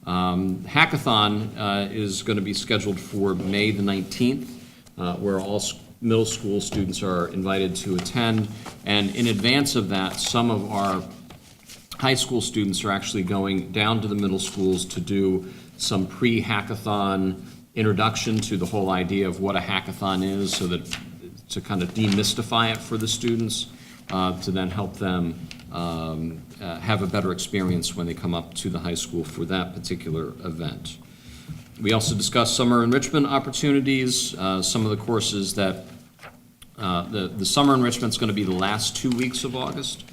Hackathon is going to be scheduled for May the 19th, where all middle school students are invited to attend. And in advance of that, some of our high school students are actually going down to the middle schools to do some pre-hackathon introduction to the whole idea of what a hackathon is, so that to kind of demystify it for the students, to then help them have a better experience when they come up to the high school for that particular event. We also discussed summer enrichment opportunities. Some of the courses that the summer enrichment's going to be the last 2 weeks of August.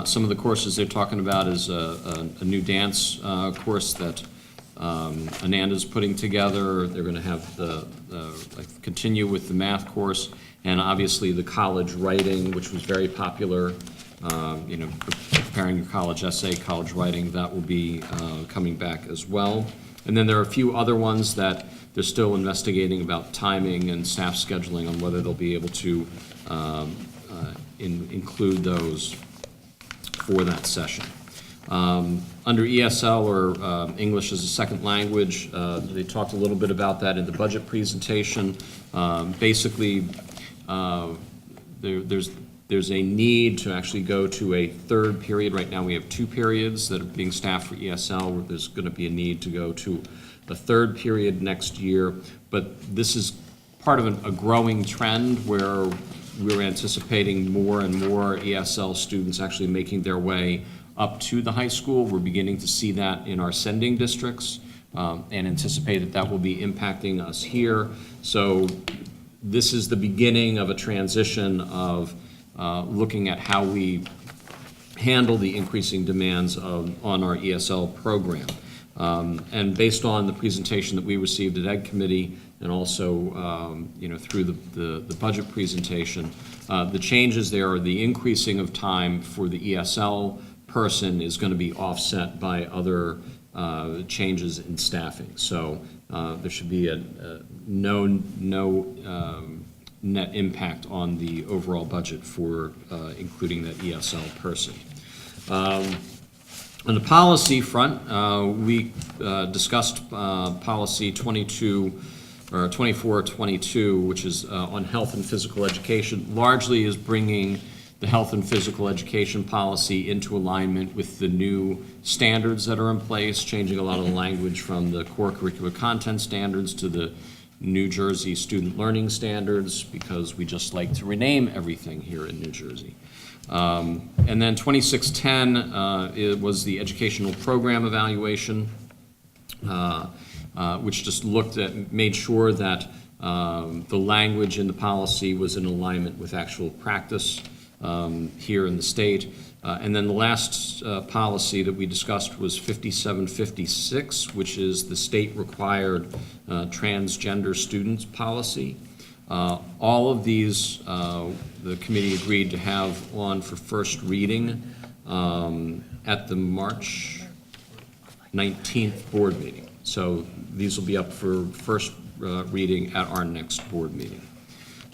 Some of the courses they're talking about is a new dance course that Ananda's putting together. They're going to have continue with the math course, and obviously the college writing, which was very popular. Preparing your college essay, college writing, that will be coming back as well. And then there are a few other ones that they're still investigating about timing and staff scheduling on whether they'll be able to include those for that session. Under ESL, or English as a Second Language, they talked a little bit about that in the budget presentation. Basically, there's a need to actually go to a third period. Right now we have 2 periods that are being staffed for ESL. There's going to be a need to go to a third period next year. But this is part of a growing trend where we're anticipating more and more ESL students actually making their way up to the high school. We're beginning to see that in our sending districts, and anticipate that will be impacting us here. So this is the beginning of a transition of looking at how we handle the increasing demands on our ESL program. And based on the presentation that we received at Ed Committee, and also through the budget presentation, the changes there are the increasing of time for the ESL person is going to be offset by other changes in staffing. So there should be no net impact on the overall budget for including that ESL person. On the policy front, we discussed policy 2422, which is on health and physical education, largely is bringing the health and physical education policy into alignment with the new standards that are in place, changing a lot of the language from the core curricular content standards to the New Jersey student learning standards, because we just like to rename everything here in New Jersey. And then 2610 it was the educational program evaluation, which just made sure that the language in the policy was in alignment with actual practice here in the state. And then the last policy that we discussed was 5756, which is the state-required transgender students policy. All of these, the committee agreed to have on for first reading at the March 19th board meeting. So these will be up for first reading at our next board meeting.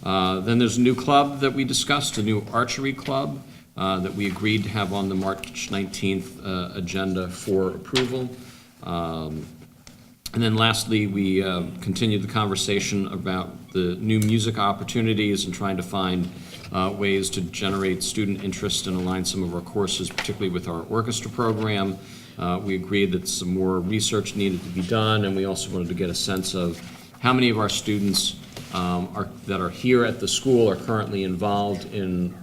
Then there's a new club that we discussed, a new archery club that we agreed to have on the March 19th agenda for approval. And then lastly, we continued the conversation about the new music opportunities and trying to find ways to generate student interest and align some of our courses, particularly with our orchestra program. We agreed that some more research needed to be done, and we also wanted to get a sense of how many of our students that are here at the school are currently involved in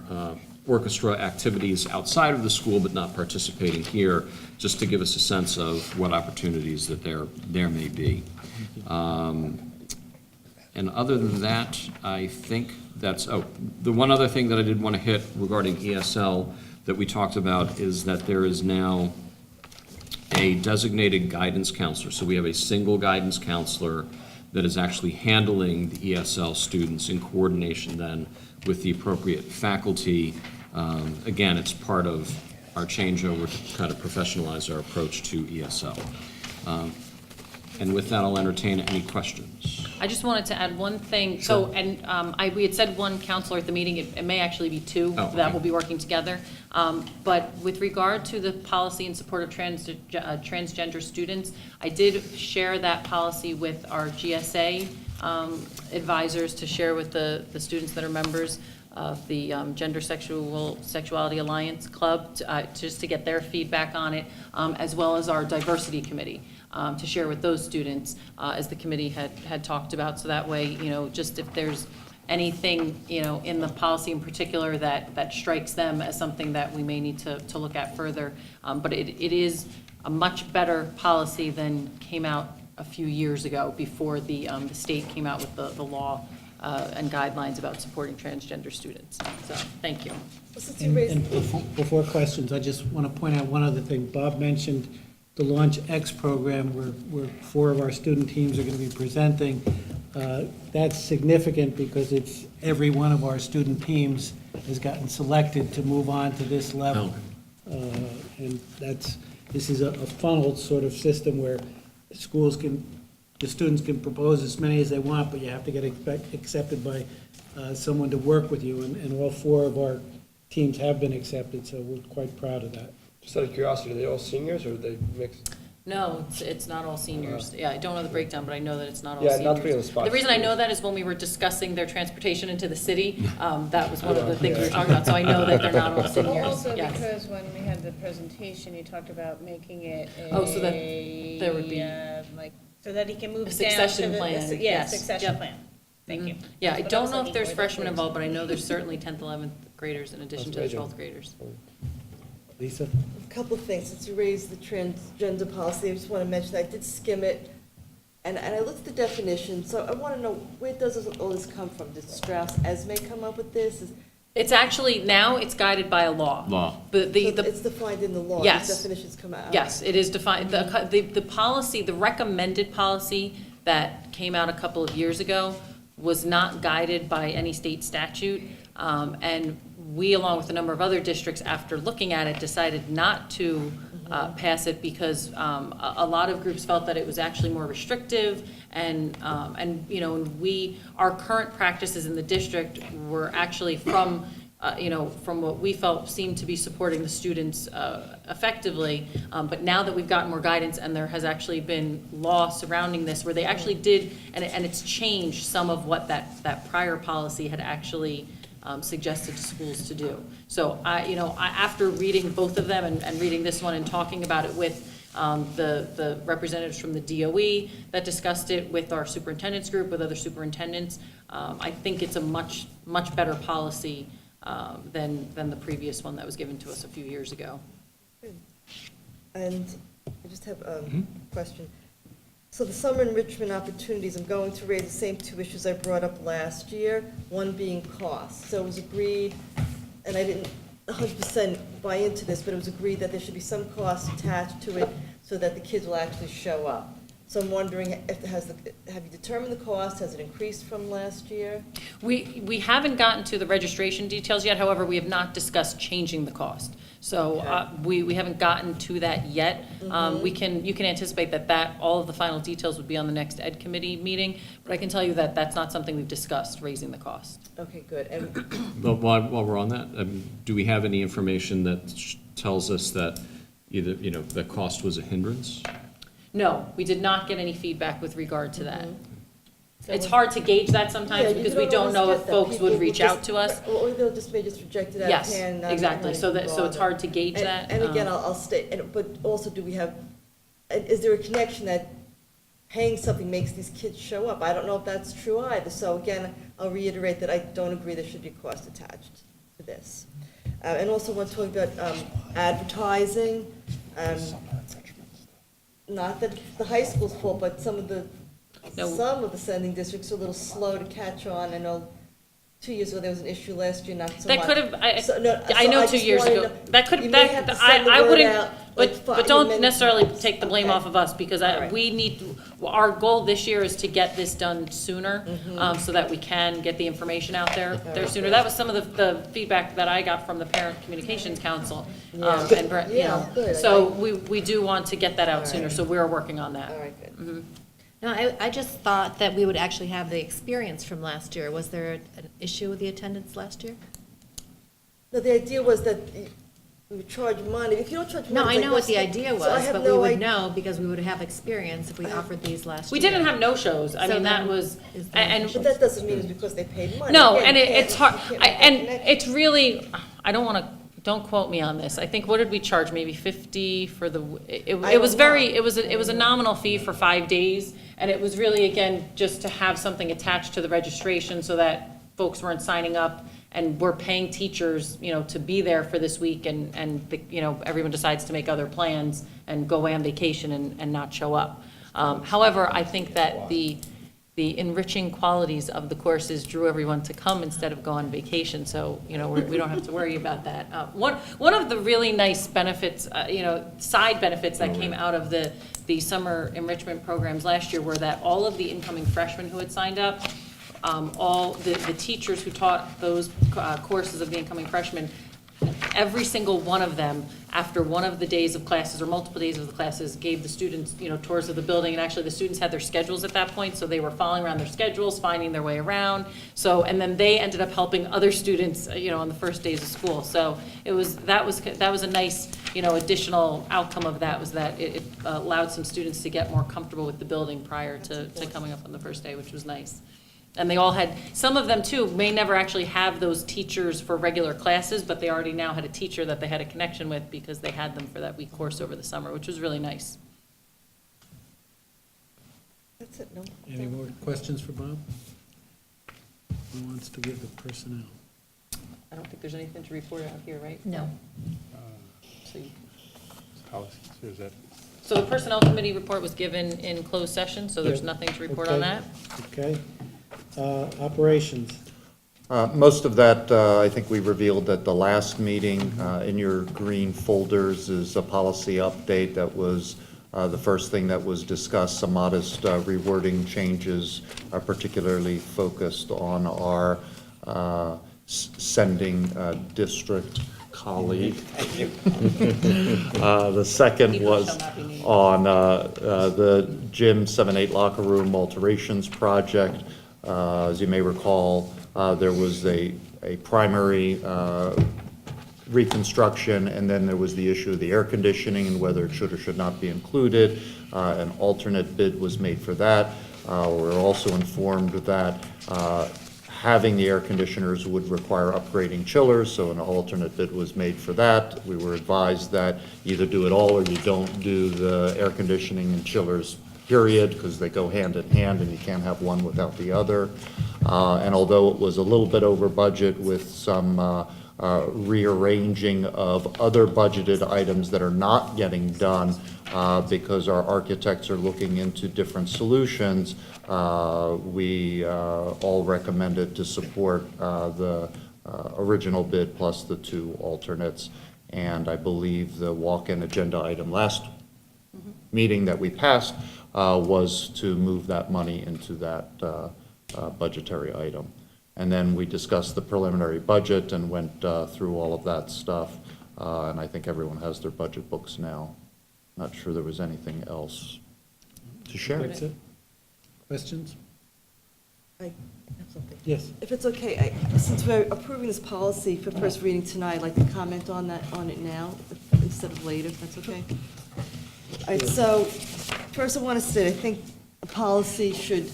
orchestra activities outside of the school but not participating here, just to give us a sense of what opportunities that there may be. And other than that, I think that's, the one other thing that I did want to hit regarding ESL that we talked about is that there is now a designated guidance counselor. So we have a single guidance counselor that is actually handling the ESL students in coordination then with the appropriate faculty. Again, it's part of our changeover to kind of professionalize our approach to ESL. And with that, I'll entertain any questions. I just wanted to add one thing. So, and we had said one counselor at the meeting, it may actually be two Oh, that okay. will be working together. But with regard to the policy in support of transgender students, I did share that policy with our GSA advisors to share with the students that are members of the Sexuality Alliance Club, just to get their feedback on it, as well as our diversity committee, to share with those students, as the committee had talked about. So that way, just if there's anything, in the policy in particular that strikes them as something that we may need to look at further. But it is a much better policy than came out a few years ago, before the state came out with the law and guidelines about supporting transgender students. So, thank you. Well, since you raised, And before questions, I just want to point out one other thing. Bob mentioned the Launch X program, where 4 of our student teams are going to be presenting. That's significant because it's every one of our student teams has gotten selected to move on to this level. And this is a funneled sort of system where the students can propose as many as they want, but you have to get accepted by someone to work with you, and all 4 of our teams have been accepted, so we're quite proud of that. Just out of curiosity, are they all seniors or are they mixed? No, it's not all seniors. Yeah, I don't know the breakdown, but I know that it's not all Yeah, seniors. not to be on the spot. The reason I know that is when we were discussing their transportation into the city, that was one of the things we were talking about, so I know that they're not all Well, seniors. also Yes. because when we had the presentation, you talked about making it Oh, so that there would be like, so that he can move a down to succession the. plan, Yeah, yes. succession Yep. plan. Thank you. Yeah, I That's what don't was know if looking there's for, freshmen please. involved, but I know there's certainly 10th, 11th graders in addition to the That's 12th graders. Lisa? a couple of things, since you raised the transgender policy, I just want to mention, I did skim it, and I looked at the definition, so I want to know, where does all this come from? Did Strauss Esme come up with this? It's actually, now it's guided by a law. Law. But It's defined in the law? Yes. These definitions come out? Yes, it is defined, the policy, the recommended policy that came out a couple of years ago was not guided by any state statute, and we, along with a number of other districts, after looking at it, decided not to pass it because a lot of groups felt that it was actually more restrictive, and our current practices in the district were actually from what we felt seemed to be supporting the students effectively. But now that we've gotten more guidance, and there has actually been law surrounding this, where they actually did, and it's changed some of what that prior policy had actually suggested to schools to do. So after reading both of them and reading this one and talking about it with the representatives from the DOE that discussed it with our superintendent's group, with other superintendents, I think it's a much better policy than the previous one that was given to us a few years ago. Good. And I just have a question. So the summer enrichment opportunities, I'm going to raise the same 2 issues I brought up last year, one being cost. So it was agreed, and I didn't 100% buy into this, but it was agreed that there should be some cost attached to it so that the kids will actually show up. So I'm wondering, have you determined the cost? Has it increased from last year? We haven't gotten to the registration details yet, however, we have not discussed changing the cost. So we haven't gotten to that yet. You can anticipate that all of the final details would be on the next Ed Committee meeting, but I can tell you that that's not something we've discussed, raising the cost. Okay, good. And Well, while we're on that, do we have any information that tells us that either, the cost was a hindrance? No, we did not get any feedback with regard to that. So It's when- hard to gauge that sometimes Yeah, because you we don't always know get if that. folks People would will reach out to us. Or they'll just may just reject it out of Yes, hand. not exactly. really So it's bother. hard to gauge that. And again, I'll state, but also do we have, is there a connection that paying something makes these kids show up? I don't know if that's true either. So again, I'll reiterate that I don't agree there should be cost attached to this. And also want to talk about advertising. Not that it's the high school's fault, but some of the sending districts are a little slow to catch on. I know 2 years ago, there was an issue last year, not so much. That could have, I So, no, I so know I 2 just years wanted ago. to- That could you have, may have to send the I word wouldn't, out, like, but don't minutes. necessarily take the blame Okay. off of us because All right. we need, our goal this year is to get this done sooner so that we can get the information out there sooner. That was some of the feedback that I got from the Parent Communications Council. Yeah. And, Yeah, good. so we do want to get that out All sooner, right. so we're working on that. All right, good. No, I just thought that we would actually have the experience from last year. Was there an issue with the attendance last year? No, the idea was that we would charge money. If you don't charge money. No, I it's like know what the most- idea so I was, have but we no would idea. know because we would have experience if we offered these last year. We didn't have no-shows. I So mean, that then was, is there an and, issue? But that doesn't mean it's because they paid money. no, Again, and you can't- it's hard, you can't make that and connection. it's really, I don't want to, don't quote me on this. I think, what did we charge? Maybe 50 for the, it I was don't very, know. it was a nominal fee for 5 days. And it was really, again, just to have something attached to the registration so that folks weren't signing up and we're paying teachers, to be there for this week and, everyone decides to make other plans and go away on vacation and not show up. However, I think that the enriching qualities of the courses drew everyone to come instead of go on vacation, so, we don't have to worry about that. One of the really nice benefits, side benefits that came out of the summer enrichment programs last year were that all of the incoming freshmen who had signed up, all the teachers who taught those courses of the incoming freshmen, every single one of them, after one of the days of classes or multiple days of the classes, gave the students, tours of the building. And actually, the students had their schedules at that point, so they were following around their schedules, finding their way around. So, and then they ended up helping other students, on the first days of school. So that was a nice, additional outcome of that, was that it allowed some students to get more comfortable with the building prior to coming up on the first day, which was nice. And they all had, some of them too may never actually have those teachers for regular classes, but they already now had a teacher that they had a connection with because they had them for that week course over the summer, which was really nice. That's it, no. Any more questions for Bob? Who wants to give the personnel? I don't think there's anything to report out here, right? No. So you- Policies, or is that? So the Personnel Committee report was given in closed session, so there's Yeah. nothing to report on Okay. that. Okay. Operations. Most of that, I think we revealed at the last meeting. In your green folders is a policy update that was the first thing that was discussed, some modest rewording changes, particularly focused on our sending district colleague. The second People was shall not be named. on the gym 7-8 locker room alterations project. As you may recall, there was a primary reconstruction, and then there was the issue of the air conditioning and whether it should or should not be included. An alternate bid was made for that. We're also informed that having the air conditioners would require upgrading chillers, so an alternate bid was made for that. We were advised that either do it all or you don't do the air conditioning and chillers, period, because they go hand in hand and you can't have one without the other. And although it was a little bit over budget with some rearranging of other budgeted items that are not getting done because our architects are looking into different solutions, we all recommended to support the original bid plus the 2 alternates. And I believe the walk-in agenda item last meeting that we passed was to move that money into that budgetary item. And then we discussed the preliminary budget and went through all of that stuff. And I think everyone has their budget books now. Not sure there was anything else to share. That's it? Questions? I have something. Yes. If it's okay, since we're approving this policy for first reading tonight, I'd like to comment on it now instead of later, if that's okay. All right, so first I want to say, I think a policy should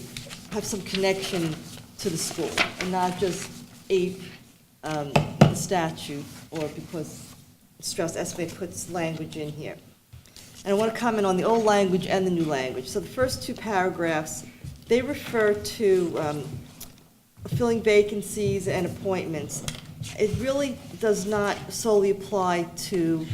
have some connection to the school and not just a statute or because Strauss Esme puts language in here. And I want to comment on the old language and the new language. So the first 2 paragraphs, they refer to filling vacancies and appointments. It really does not solely apply to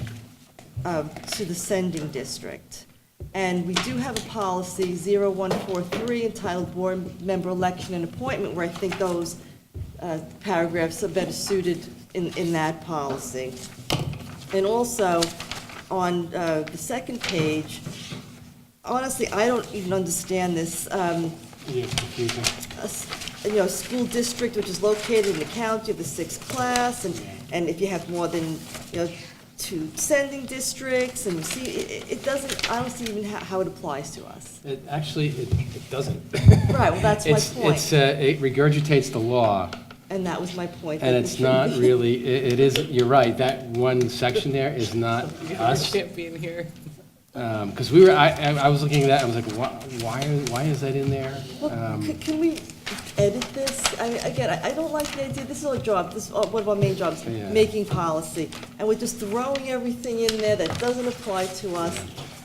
the sending district. And we do have a policy, 0143, entitled Board Member Election and Appointment, where I think those paragraphs are better suited in that policy. And also, on the second page, honestly, I don't even understand this. School district which is located in the county of the 6th class, and if you have more than, to sending districts and it doesn't, I don't see even how it applies to us. It doesn't. Right, well, that's my point. It regurgitates the law, And that was my point. and that it's it not shouldn't be. really, it isn't, you're right, that one section there is not us. Can't be in here. Because I was looking at that, I was like, why is that in there? Well, can we edit this? I mean, again, I don't like the idea, this is our job, this is one of our main jobs, Yeah. making policy. And we're just throwing everything in there that doesn't apply to us.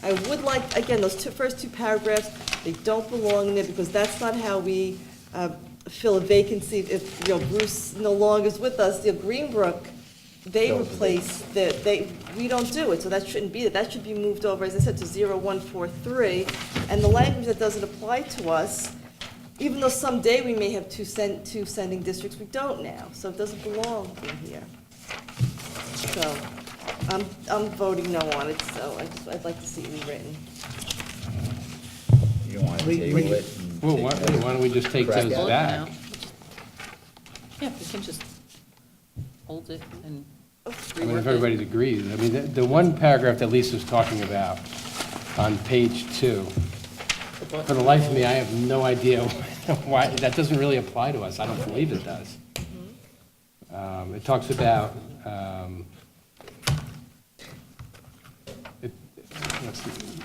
I would like, again, those first two paragraphs, they don't belong in there because that's not how we fill a vacancy. If, Bruce no longer is with us, Greenbrook, they replace, we don't do it, so that shouldn't be, that should be moved over, as I said, to 0143. And the language that doesn't apply to us, even though someday we may have two sending districts, we don't now, so it doesn't belong in here. So, I'm voting no on it, so I'd like to see it rewritten. You don't want to We- table we- it? and Well, take why another don't we just take crack those at it? back? Yeah, we can just hold it and I mean, if everybody agrees. I mean, the one paragraph that Lisa's talking about on page 2, for the life of me, I have no idea why, that doesn't really apply to us. I don't believe it does. It talks about,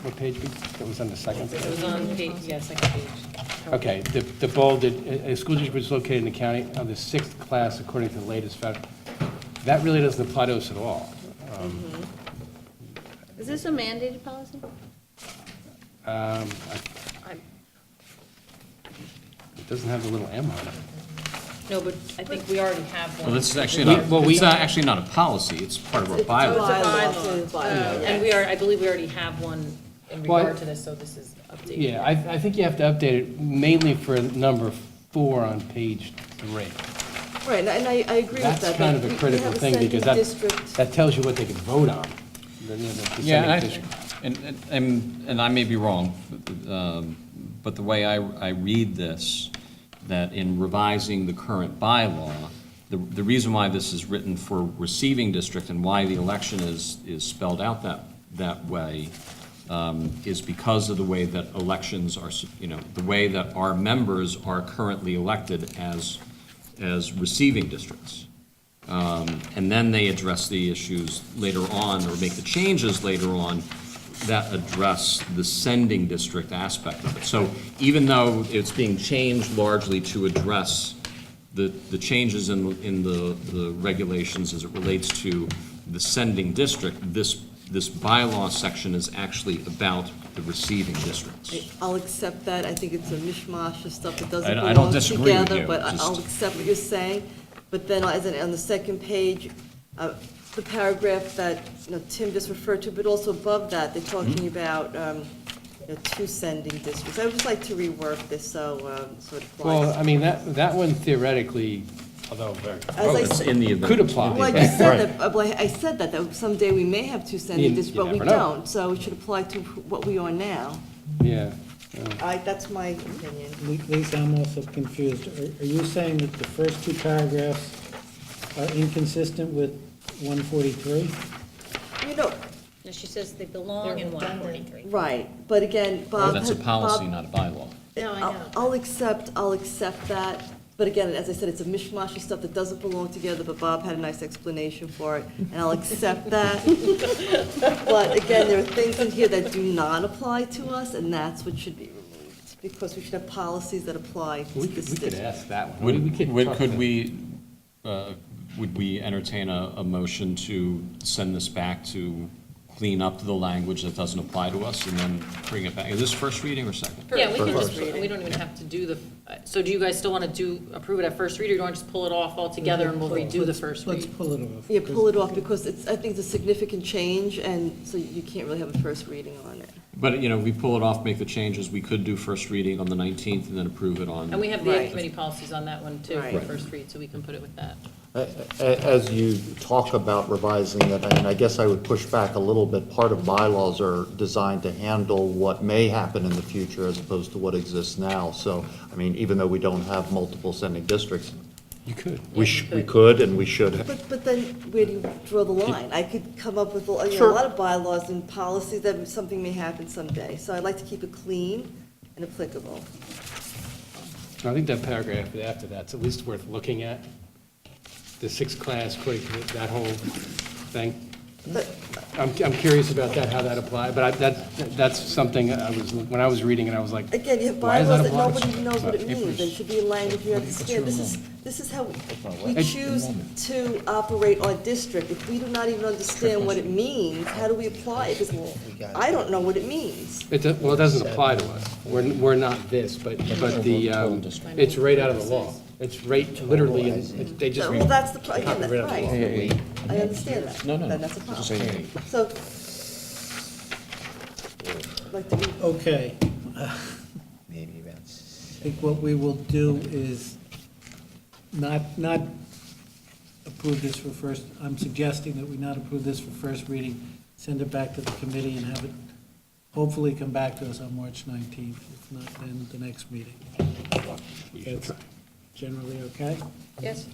what page, it was on the second page? It was on page, yeah, second page. Okay, the bolded, a school district which is located in the county of the 6th class according to the latest federal, that really doesn't apply to us at all. Is this a mandated policy? It doesn't have the little M on it. No, but I think we already have one. Well, this is actually not, Well, we- it's not actually not a policy, it's part of our bylaw. Bylaw, it's a bylaw, And I believe we already have one in Well, regard to this, so this is updated. Yeah, I think you have to update it mainly for number 4 on page 3. Right, and I agree with that. That's kind of but a we critical have a thing, sending because district. that tells you what they can vote on. The Yeah, sending district. and I may be wrong, but the way I read this, that in revising the current bylaw, the reason why this is written for receiving district and why the election is spelled out that way is because of the way that elections are, the way that our members are currently elected as receiving districts. And then they address the issues later on, or make the changes later on that address the sending district aspect of it. So even though it's being changed largely to address the changes in the regulations as it relates to the sending district, this bylaw section is actually about the receiving districts. I'll accept that. I think it's a mishmash of stuff that doesn't I don't belong disagree with together, you, but just- I'll accept what you're saying. But then on the second page, the paragraph that, Tim just referred to, but also above that, they're talking about, two sending districts. I would just like to rework this so it Well, applies. I mean, that one theoretically, although very, As I It's said- in the event. could apply. Well, I just said that, well, I said that someday we may have two sending You districts, but we never know. don't. So it should apply to what we are now. Yeah. That's my opinion. Lisa, I'm also confused. Are you saying that the first two paragraphs are inconsistent with 143? No, she says they belong in 143. Right, but again, Bob. That's a policy, Bob- not a bylaw. No, I know. I'll accept that, but again, as I said, it's a mishmash of stuff that doesn't belong together, but Bob had a nice explanation for it, and I'll accept that. But again, there are things in here that do not apply to us, and that's what should be removed, because we should have policies that apply to We this could district. ask that one. We could talk Could about- would we entertain a motion to send this back to clean up the language that doesn't apply to us and then bring it back? Is this first reading or second? Yeah, we can First just, reading. we don't even have to do the, so do you guys still want to approve it at first read, or do you want to just pull it off altogether and we'll redo the first Let's read? pull it off. Yeah, pull it off, because I think it's a significant change, and so you can't really have a first reading on it. But, we pull it off, make the changes, we could do first reading on the 19th and then approve it on. And we have the Right. ed committee policies on that one too, for Right. first read, so we can put it with that. As you talk about revising it, I guess I would push back a little bit. Part of bylaws are designed to handle what may happen in the future as opposed to what exists now. So, even though we don't have multiple sending districts You could. We could and we should. But then where do you draw the line? I could come up with, a Sure. lot of bylaws and policies that something may happen someday. So I'd like to keep it clean and applicable. I think that paragraph after that's at least worth looking at. The sixth class, that whole thing. But I'm curious about that, how that applied, but that's something when I was reading it, I was like, again, you have why does that bylaws that apply? nobody knows what it means, and should be in language you understand. This is how we choose to operate our district. If we do not even understand what it means, how do we apply it? Because I don't know what it means. Well, it doesn't apply to us. We're not this, but it's right out of the law. It's right, literally, they just. Well, that's the, again, Copy that's right out of the law. right. I understand that. No. Then that's a problem. So, I'd like to read Okay. I think what we will do is not approve this for first, I'm suggesting that we not approve this for first reading, send it back to the committee and have it hopefully come back to us on March 19th, if not then the next meeting. That's generally okay? Yes.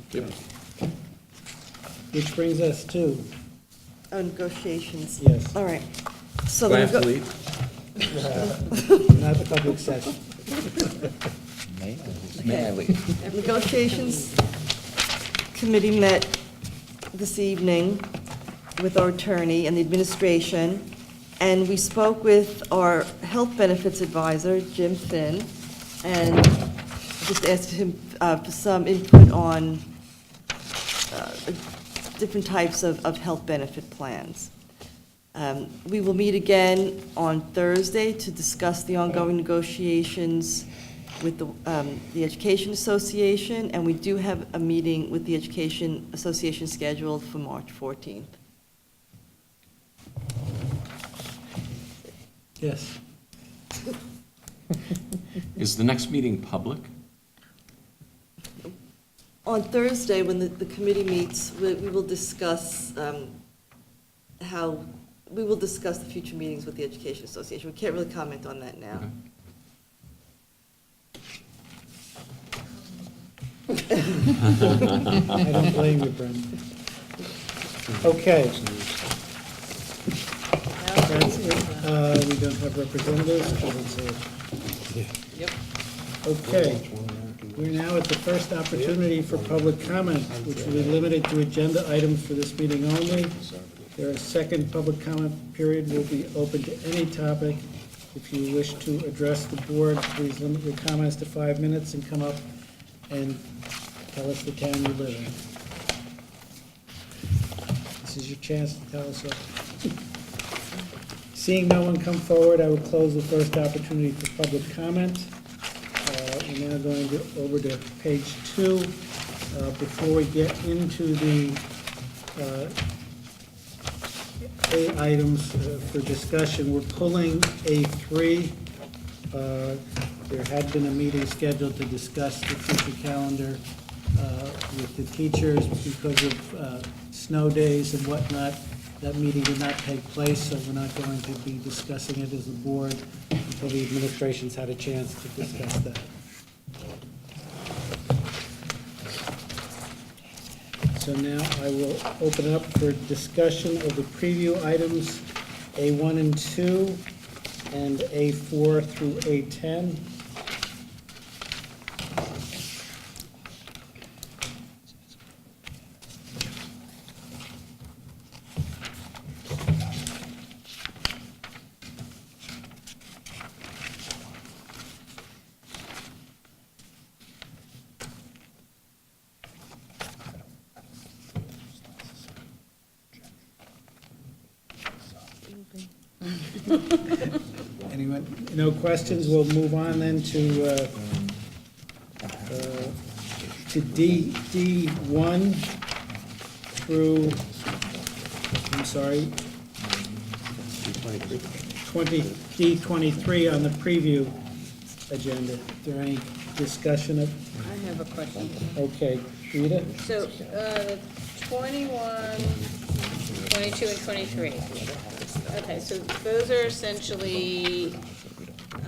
Which brings us to, negotiations. yes, All right. So Do I the have to nego- leave? not the public session. Negotiations committee met this evening with our attorney and the administration, and we spoke with our health benefits advisor, Jim Finn, and just asked him for some input on different types of health benefit plans. We will meet again on Thursday to discuss the ongoing negotiations with the Education Association, and we do have a meeting with the Education Association scheduled for March 14th. Yes. Is the next meeting public? On Thursday, when the committee meets, we will discuss we will discuss the future meetings with the Education Association. We can't really comment on that now. I don't blame you, Brendan. Okay. That's it. We don't have representatives, I don't see it. Yep. Okay. We're now at the first opportunity for public comment, which will be limited to agenda items for this meeting only. Their second public comment period will be open to any topic. If you wish to address the board, please limit your comments to 5 minutes and come up and tell us the town you live in. This is your chance to tell us what. Seeing no one come forward, I will close the first opportunity for public comment. We're now going over to page 2. Before we get into the A items for discussion, we're pulling A3. There had been a meeting scheduled to discuss the future calendar with the teachers because of snow days and whatnot. That meeting did not take place, so we're not going to be discussing it as a board until the administration's had a chance to discuss that. So now I will open up for discussion of the preview items, A1 and 2, and A4 through A10. Anyone, no questions? We'll move on then to D1 through, I'm sorry, D23 on the preview agenda. Is there any discussion of, I have a question. okay, Rita? So, 21, 22, and 23. Okay, so those are essentially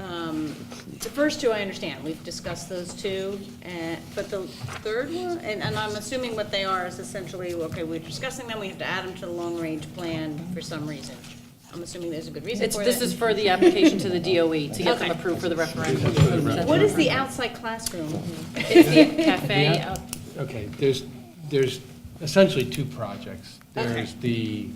The first two I understand, we've discussed those two, but the third one, and I'm assuming what they are is essentially, okay, we're discussing them, we have to add them to the long-range plan for some reason. I'm assuming there's a good reason for that. This is for the application to the DOE, to get them Okay. approved for the referendum. What is the outside classroom? It's the cafe out. Okay, there's essentially two projects. There's the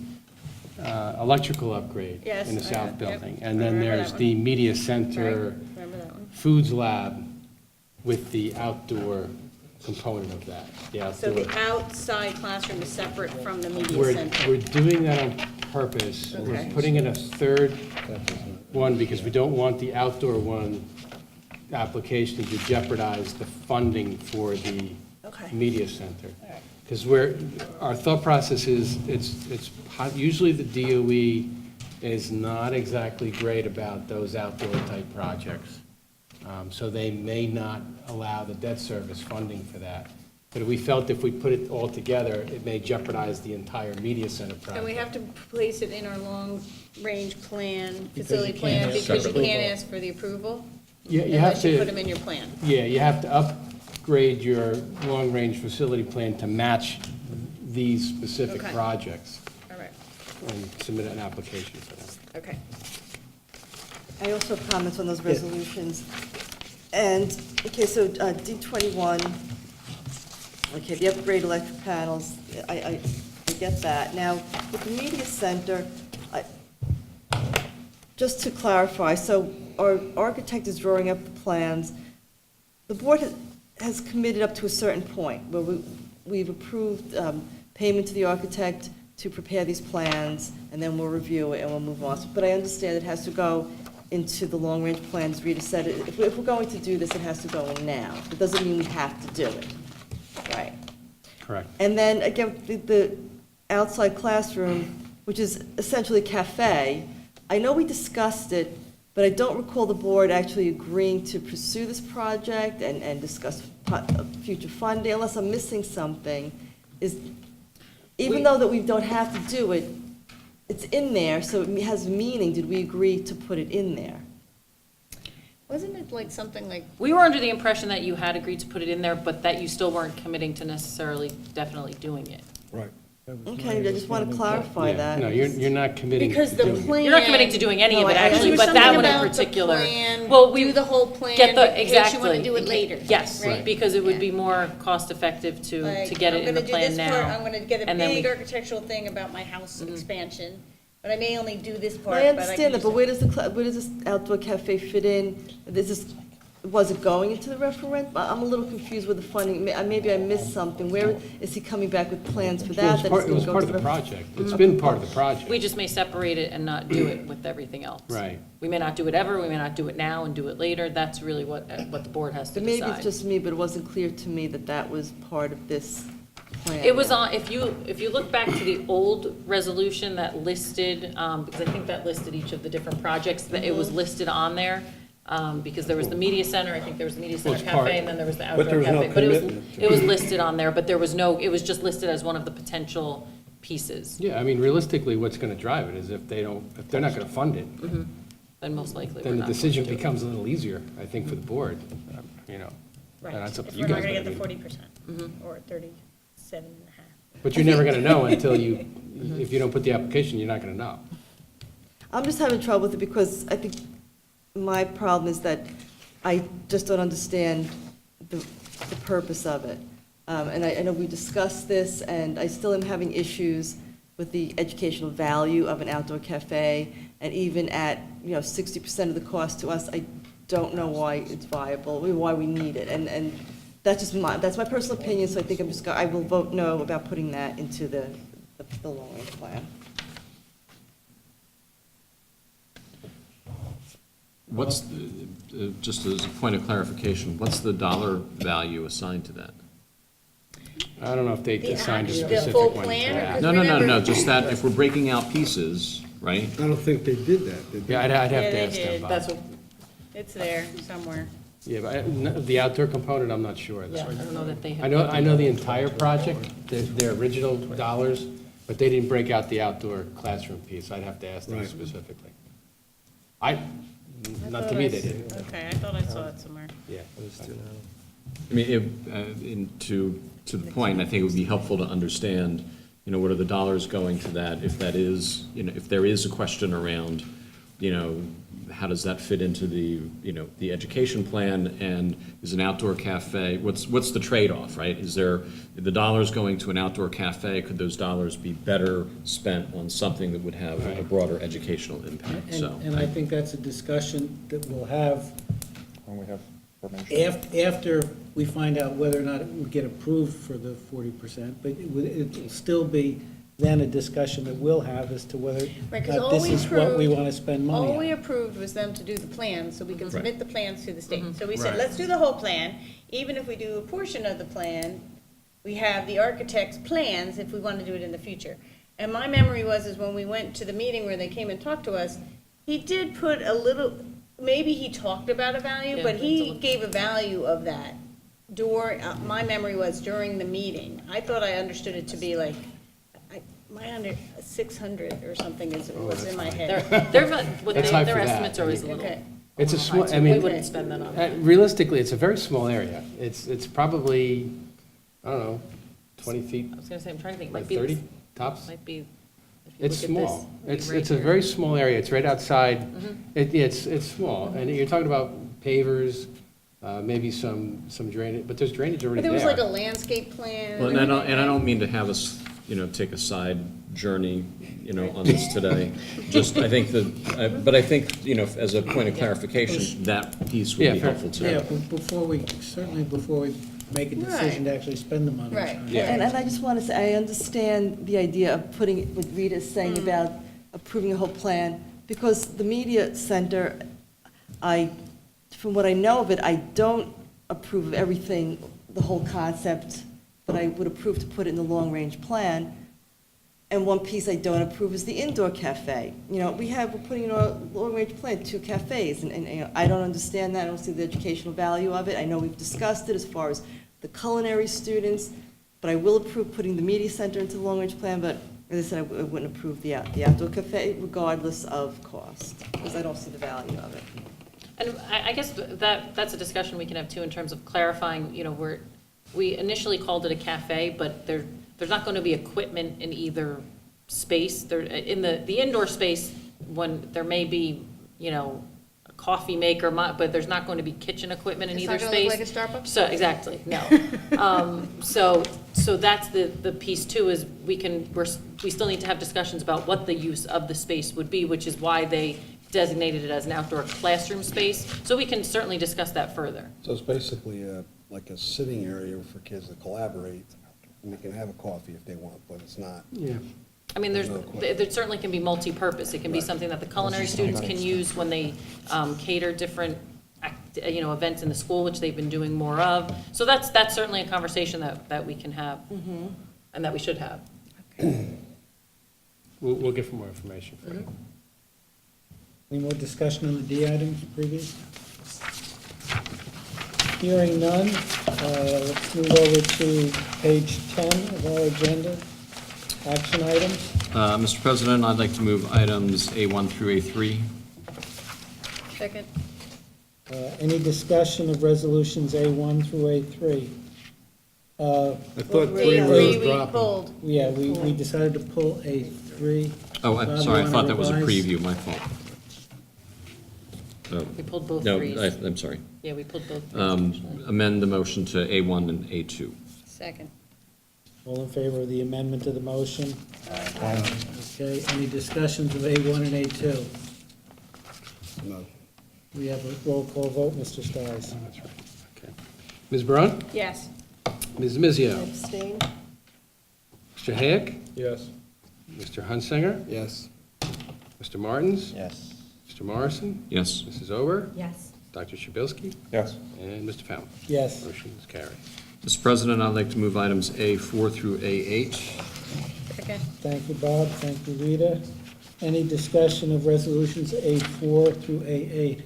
electrical upgrade Yes, in the I south yep. building. And I then remember there's that the one. media Right, center, remember that one. foods lab with the outdoor component of that, the So outdoor. the outside classroom is separate from the media We're center? doing that on purpose. We're Okay. putting in a third one because we don't want the outdoor one application to jeopardize the funding for the Okay. media center. All right. Because our thought process is, usually the DOE is not exactly great about those outdoor type projects. So they may not allow the debt service funding for that. But we felt if we put it all together, it may jeopardize the entire media center project. And we have to place it in our long-range plan, facility you plan, can't because you separate. can't ask for the approval? You have Unless you put them to, in your plan? yeah, you have to upgrade your long-range facility plan to match these specific Okay. projects All right, and submit an application for them. okay. I also have comments on those resolutions. And, okay, so D21, okay, the upgrade electric panels, I get that. Now, with the media center, just to clarify, so our architect is drawing up the plans. The board has committed up to a certain point where we've approved payment to the architect to prepare these plans, and then we'll review it and we'll move on. But I understand it has to go into the long-range plans. Rita said, if we're going to do this, it has to go in now. It doesn't mean we have to do it, right? Correct. And then, again, the outside classroom, which is essentially a cafe, I know we discussed it, but I don't recall the board actually agreeing to pursue this project and discuss future funding, unless I'm missing something. Even though that we don't have to do it, it's in there, so it has meaning. Did we agree to put it in there? Wasn't it like something like, We were under the impression that you had agreed to put it in there, but that you still weren't committing to necessarily definitely doing it. Right. Okay, I just want to clarify Yeah, that. no, you're not committing to because the doing it. plan. You're not committing to doing any of No, it, I- actually, There was but that something one in about the particular. plan, Well, we do the whole plan, get but the, in case you exactly. want to do it later. Yes, right? because it would be Yeah. more cost-effective to Like, get it in the I'm gonna do plan this now. part, I'm gonna get a and then big we- architectural thing about my house expansion, but I may only do this part. I but can understand that, use but it. where does this outdoor cafe fit in? Was it going into the referendum? I'm a little confused with the funding. Maybe I missed something. Where is he coming back with plans for Well, that? it was part of the project. It's been part of the project. We just may separate it and not do it with everything else. Right. We may not do it ever, we may not do it now and do it later. That's really what the board has to But maybe decide. it's just me, but it wasn't clear to me that that was part of this plan. It was on, if you look back to the old resolution that listed, because I think that listed each of the different projects, that it was listed on there, because there was the media center, I think there was the media Well, center it's part- cafe, and then there was the But outdoor there was no cafe. But commitment to it was it. listed on there, but there was no, it was just listed as one of the potential pieces. Yeah, I mean, realistically, what's going to drive it is if they're not going to fund it, Then most likely we're then the not going decision to do it. becomes a little easier, I think, for the board, you know. Right, And that's up to if you we're not guys. gonna but get I the mean- 40%, or 37.5. But you're never going to know until if you don't put the application, you're not going to know. I'm just having trouble with it because I think my problem is that I just don't understand the purpose of it. And I know we discussed this, and I still am having issues with the educational value of an outdoor cafe, and even at, 60% of the cost to us, I don't know why it's viable, why we need it. And that's my personal opinion, so I think I will vote no about putting that into the long-range plan. What's, just as a point of clarification, what's the dollar value assigned to that? I don't know if they The assigned a act- the specific full one. plan, to that. because No, no, no, no, remember- just that if we're breaking out pieces, right? I don't think they did that, did they? Yeah, I'd Yeah, have to they ask them did. about That's it. what, It's there somewhere. Yeah, but the outdoor component, I'm not sure. yeah, I don't know that they have. I know the entire project, their original dollars, but they didn't break out the outdoor classroom piece. I'd have to ask them Right. specifically. Not to me, they didn't. Okay, I thought I saw it somewhere. Yeah. I mean, to the point, I think it would be helpful to understand, what are the dollars going to that? If that is, if there is a question around, how does that fit into the, the education plan? And is an outdoor cafe, what's the trade-off, right? Is there, the dollars going to an outdoor cafe, could those dollars be better spent on something that would have a broader educational impact? So, And I think that's a discussion that we'll have When we have information. after we find out whether or not it would get approved for the 40%, but it'll still be then a discussion that we'll have as to whether Right, 'cause all this we is what we approved- want to spend money All we on. approved was them to do the plan, so we can submit the plans to the state. So we said, Right. let's do the whole plan. Even if we do a portion of the plan, we have the architect's plans if we want to do it in the future. And my memory is when we went to the meeting where they came and talked to us, he did put a little, maybe he talked about a value, Yeah, but it's a he little- gave a value of that. My memory was during the meeting. I thought I understood it to be like, my under 600 or something was in my head. It's high Their for that. estimates are always a little. Okay. It's a high, small, too. I mean. We wouldn't spend that on that. Realistically, it's a very small area. It's probably, I don't know, 20 feet I was gonna say, I'm trying to think, by might be. 30 tops. Might be. if you It's look at this, small. it'd be right It's a here. very small area. It's right outside. It's small. And you're talking about pavers, maybe some drainage, but there's drainage already But there there. was like a landscape plan. well, and I don't mean to have us, take a side journey, on this today. Just, I think that, but I think, as a point of clarification, that piece would Yeah, be fair. helpful too. Yeah, but before we make a decision to actually spend the money. Right. And I just want to say, I understand the idea of putting, what Rita is saying about approving a whole plan, because the media center, from what I know of it, I don't approve of everything, the whole concept, but I would approve to put it in the long-range plan. And one piece I don't approve is the indoor cafe. We're putting in our long-range plan 2 cafes, and I don't understand that, I don't see the educational value of it. I know we've discussed it as far as the culinary students, but I will approve putting the media center into the long-range plan, but as I said, I wouldn't approve the outdoor cafe regardless of cost, because I don't see the value of it. And I guess that's a discussion we can have too in terms of clarifying, we initially called it a cafe, but there's not going to be equipment in either space. There, in the indoor space, when there may be, a coffee maker, but there's not going to be kitchen equipment in It's either not space. gonna look like a Starbucks? So, exactly, no. So that's the piece too, is we still need to have discussions about what the use of the space would be, which is why they designated it as an outdoor classroom space. So we can certainly discuss that further. So it's basically like a sitting area for kids to collaborate, and they can have a coffee if they want, but it's not. Yeah. I mean, there certainly can be multi-purpose. It can be something that the culinary students can use when they cater different, events in the school, which they've been doing more of. So that's certainly a conversation that we can have, and that we should have. We'll get more information for you. Any more discussion on the D items previous? Hearing none, let's move over to page 10 of our agenda, action items. Mr. President, I'd like to move items A1 through A3. Second. Any discussion of resolutions A1 through A3? I thought A3 was we dropping. pulled. Yeah, we decided to pull A3. Oh, Bob, I'm you sorry, I wanna thought that was a revise? preview, my fault. Oh, We pulled both no, threes. I'm sorry. Yeah, we pulled both threes, actually. Amend the motion to A1 and A2. Second. All in favor of the amendment to the motion? Okay, any discussions of A1 and A2? No. We have a roll call vote, Mr. Stiles. That's right. Okay. Ms. Braun? Yes. Ms. Mizio? Abstain? Mr. Hayek? Yes. Mr. Hunsinger? Yes. Mr. Martins? Yes. Mr. Morrison? Yes. Mrs. Ober? Yes. Dr. Shabilsky? Yes. And Mr. Fallon? Yes. Motion is carried. Mr. President, I'd like to move items A4 through A8. Second. Thank you, Bob. Thank you, Rita. Any discussion of resolutions A4 through A8?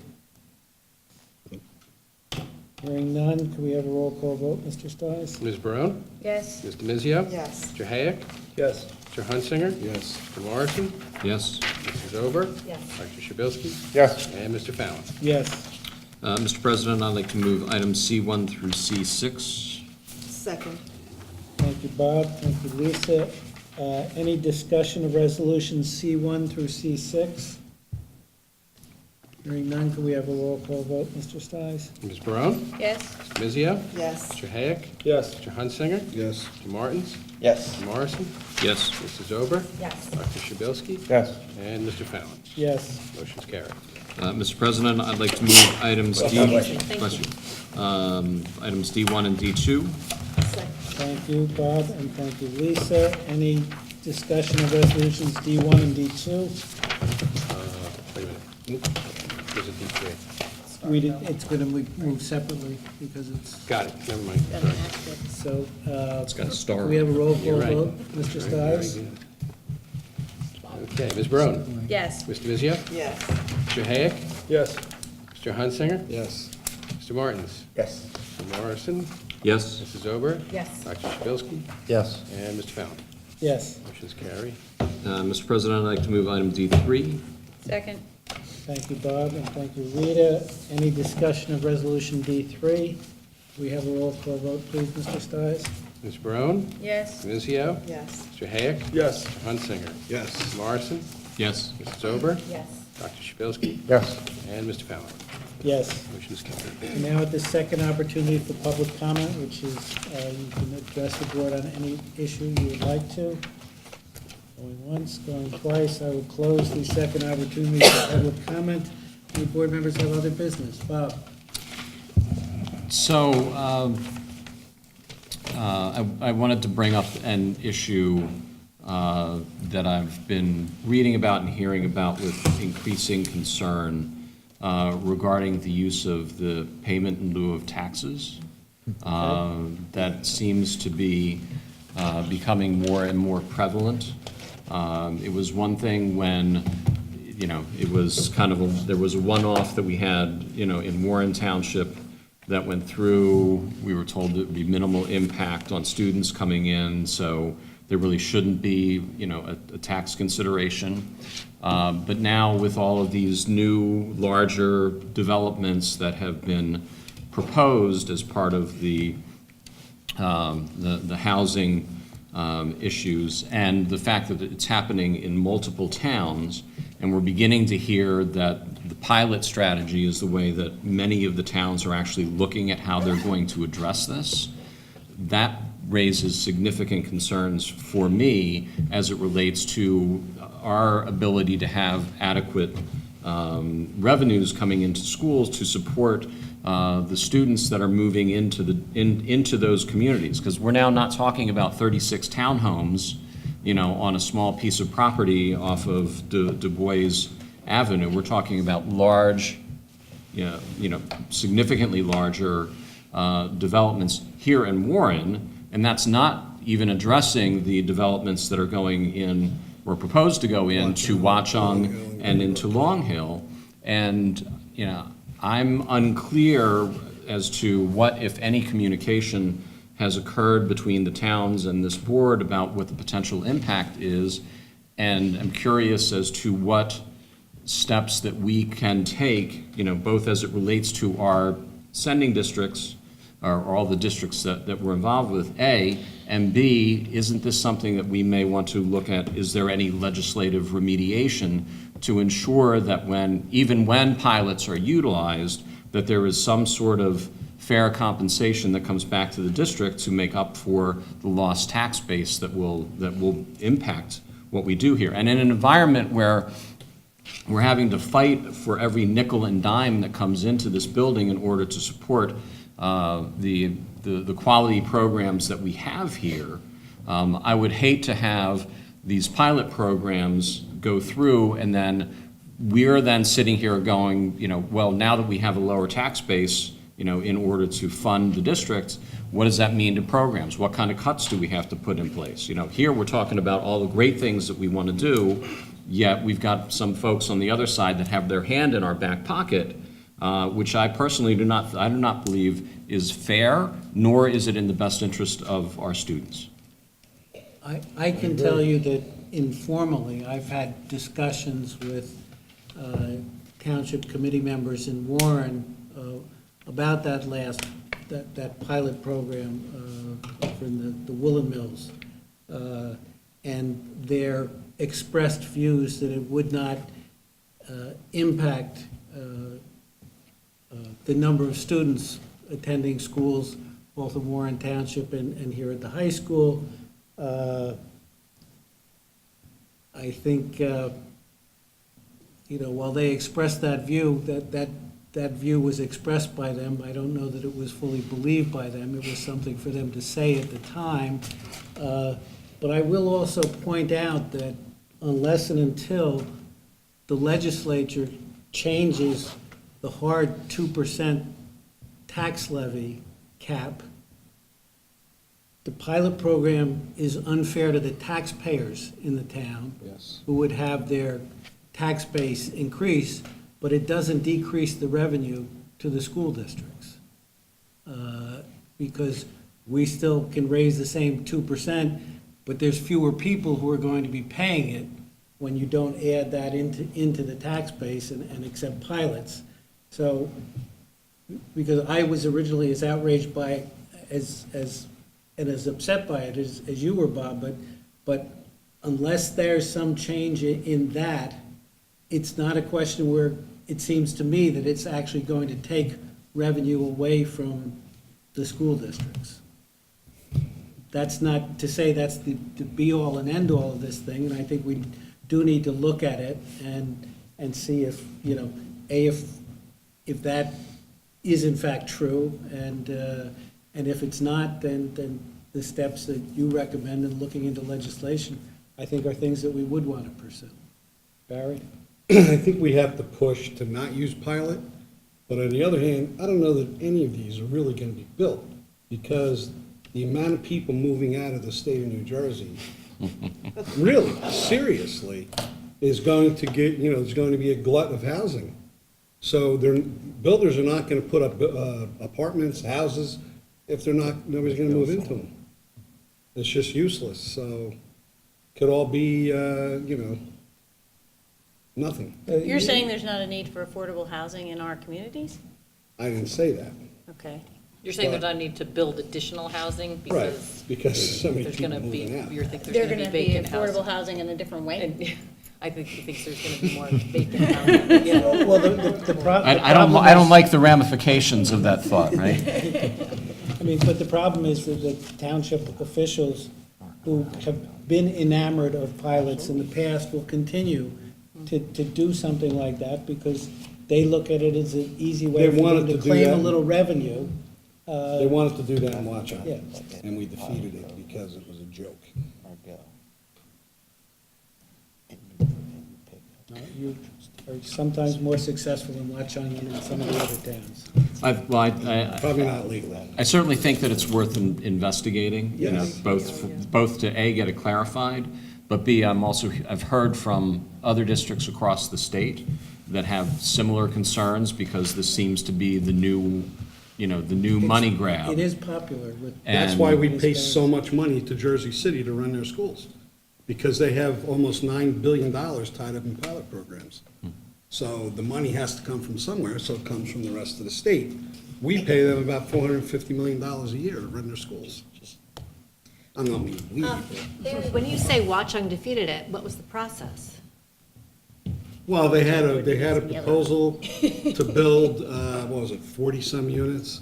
Hearing none, can we have a roll call vote, Mr. Stiles? Ms. Barone? Yes. Mr. Mizio? Yes. Mr. Hayek? Yes. Mr. Hunsinger? Yes. Mr. Morrison? Yes. Mrs. Ober? Yes. Dr. Shabilsky? Yes. And Mr. Fallon? Yes. Mr. President, I'd like to move items C1 through C6. Second. Thank you, Bob. Thank you, Lisa. Any discussion of resolutions C1 through C6? Hearing none, can we have a roll call vote, Mr. Stiles? Ms. Barone? Yes. Mr. Mizio? Yes. Mr. Hayek? Yes. Mr. Hunsinger? Yes. Mr. Martins? Yes. Mr. Morrison? Yes. Mrs. Ober? Yes. Dr. Shabilsky? Yes. And Mr. Fallon? Yes. Motion's carried. Mr. President, I'd like to move items D. Bless you. Bless you. Items D1 and D2. Second. Thank you, Bob, and thank you, Lisa. Any discussion of resolutions D1 and D2? Wait a minute. There's a D3. It's going to move separately because it's, Got it, never mind. so, It's got a star. we have a roll call You're right. vote, Mr. Very Stiles? good. Okay, Ms. Barone? Yes. Mr. Mizio? Yes. Mr. Hayek? Yes. Mr. Hunsinger? Yes. Mr. Martins? Yes. Mr. Morrison? Yes. Mrs. Ober? Yes. Dr. Shabilsky? Yes. And Mr. Fallon? Yes. Motion's carried. Mr. President, I'd like to move item D3. Second. Thank you, Bob, and thank you, Rita. Any discussion of resolution D3? We have a roll call vote, please, Mr. Stiles? Ms. Barone? Yes. Mizio? Yes. Mr. Hayek? Yes. Mr. Hunsinger? Yes. Mr. Morrison? Yes. Mrs. Ober? Yes. Dr. Shabilsky? Yes. And Mr. Fallon? Yes. Motion's carried. And now at the second opportunity for public comment, which is, you can address the board on any issue you would like to. Going once, going twice, I will close the second opportunity for public comment. Any board members have other business? Bob? So, I wanted to bring up an issue that I've been reading about and hearing about with increasing concern regarding the use of the payment in lieu of taxes. That seems to be becoming more and more prevalent. It was one thing when, it was kind of, there was a one-off that we had, in Warren Township that went through. We were told it would be minimal impact on students coming in, so there really shouldn't be, a tax consideration. But now with all of these new, larger developments that have been proposed as part of the housing issues, and the fact that it's happening in multiple towns, and we're beginning to hear that the pilot strategy is the way that many of the towns are actually looking at how they're going to address this, that raises significant concerns for me as it relates to our ability to have adequate revenues coming into schools to support the students that are moving into those communities. Because we're now not talking about 36 townhomes, on a small piece of property off of Du Bois Avenue. We're talking about large, significantly larger developments here in Warren, and that's not even addressing the developments that are going in, or proposed to go into Watchung and into Long Hill. And, I'm unclear as to what, if any, communication has occurred between the towns and this board about what the potential impact is. And I'm curious as to what steps that we can take, both as it relates to our sending districts, or all the districts that we're involved with, A, and B, isn't this something that we may want to look at? Is there any legislative remediation to ensure that even when pilots are utilized, that there is some sort of fair compensation that comes back to the district to make up for the lost tax base that will impact what we do here? And in an environment where we're having to fight for every nickel and dime that comes into this building in order to support the quality programs that we have here, I would hate to have these pilot programs go through and then we're then sitting here going, well, now that we have a lower tax base, in order to fund the district, what does that mean to programs? What kind of cuts do we have to put in place? Here we're talking about all the great things that we want to do, yet we've got some folks on the other side that have their hand in our back pocket, which I personally do not believe is fair, nor is it in the best interest of our students. I can tell you that informally, I've had discussions with township committee members in Warren about that pilot program for the woolen mills. And their expressed views that it would not impact the number of students attending schools, both in Warren Township and here at the high school. I think, while they expressed that view, that view was expressed by them. I don't know that it was fully believed by them. It was something for them to say at the time. But I will also point out that unless and until the legislature changes the hard 2% tax levy cap, the pilot program is unfair to the taxpayers in the town. Yes. Who would have their tax base increase, but it doesn't decrease the revenue to the school districts. Because we still can raise the same 2%, but there's fewer people who are going to be paying it when you don't add that into the tax base and accept pilots. So, because I was originally as outraged by, and as upset by it as you were, Bob, but unless there's some change in that, it's not a question where it seems to me that it's actually going to take revenue away from the school districts. That's not to say that's the be-all and end-all of this thing, and I think we do need to look at it and see if, if that is in fact true, and if it's not, then the steps that you recommend in looking into legislation, I think are things that we would want to pursue. Barry? I think we have to push to not use pilot, but on the other hand, I don't know that any of these are really going to be built, because the amount of people moving out of the state of New Jersey, really, seriously, is going to get, there's going to be a glut of housing. So builders are not going to put up apartments, houses, if nobody's going to move into them. It's just useless, so could all be, nothing. You're saying there's not a need for affordable housing in our communities? I didn't say that. Okay. You're saying there's not a need to build additional housing Right, because because so many there's people gonna be, moving out. you think there's They're gonna gonna be be vacant housing? affordable housing in a different way? And I think he thinks there's gonna be more vacant housing, yeah. Well, the problem I don't is- like the ramifications of that thought, right? I mean, but the problem is that the township officials who have been enamored of pilots in the past will continue to do something like that because they look at it as an easy way They for wanted them to to do claim a that. little revenue. They wanted to do that in Watchung, Yeah. and we defeated it because it was a joke. You are sometimes more successful in Watchung than in some of the other towns. Probably not legally. I certainly think that it's worth investigating, Yes. both to A, get it clarified, but B, I've heard from other districts across the state that have similar concerns because this seems to be the new money grab. It is popular with. That's why we pay so much money to Jersey City to run their schools, because they have almost $9 billion tied up in pilot programs. So the money has to come from somewhere, so it comes from the rest of the state. We pay them about $450 million a year to run their schools. I'm not mean, we. When you say Watchung defeated it, what was the process? Well, they had a proposal to build, 40-some units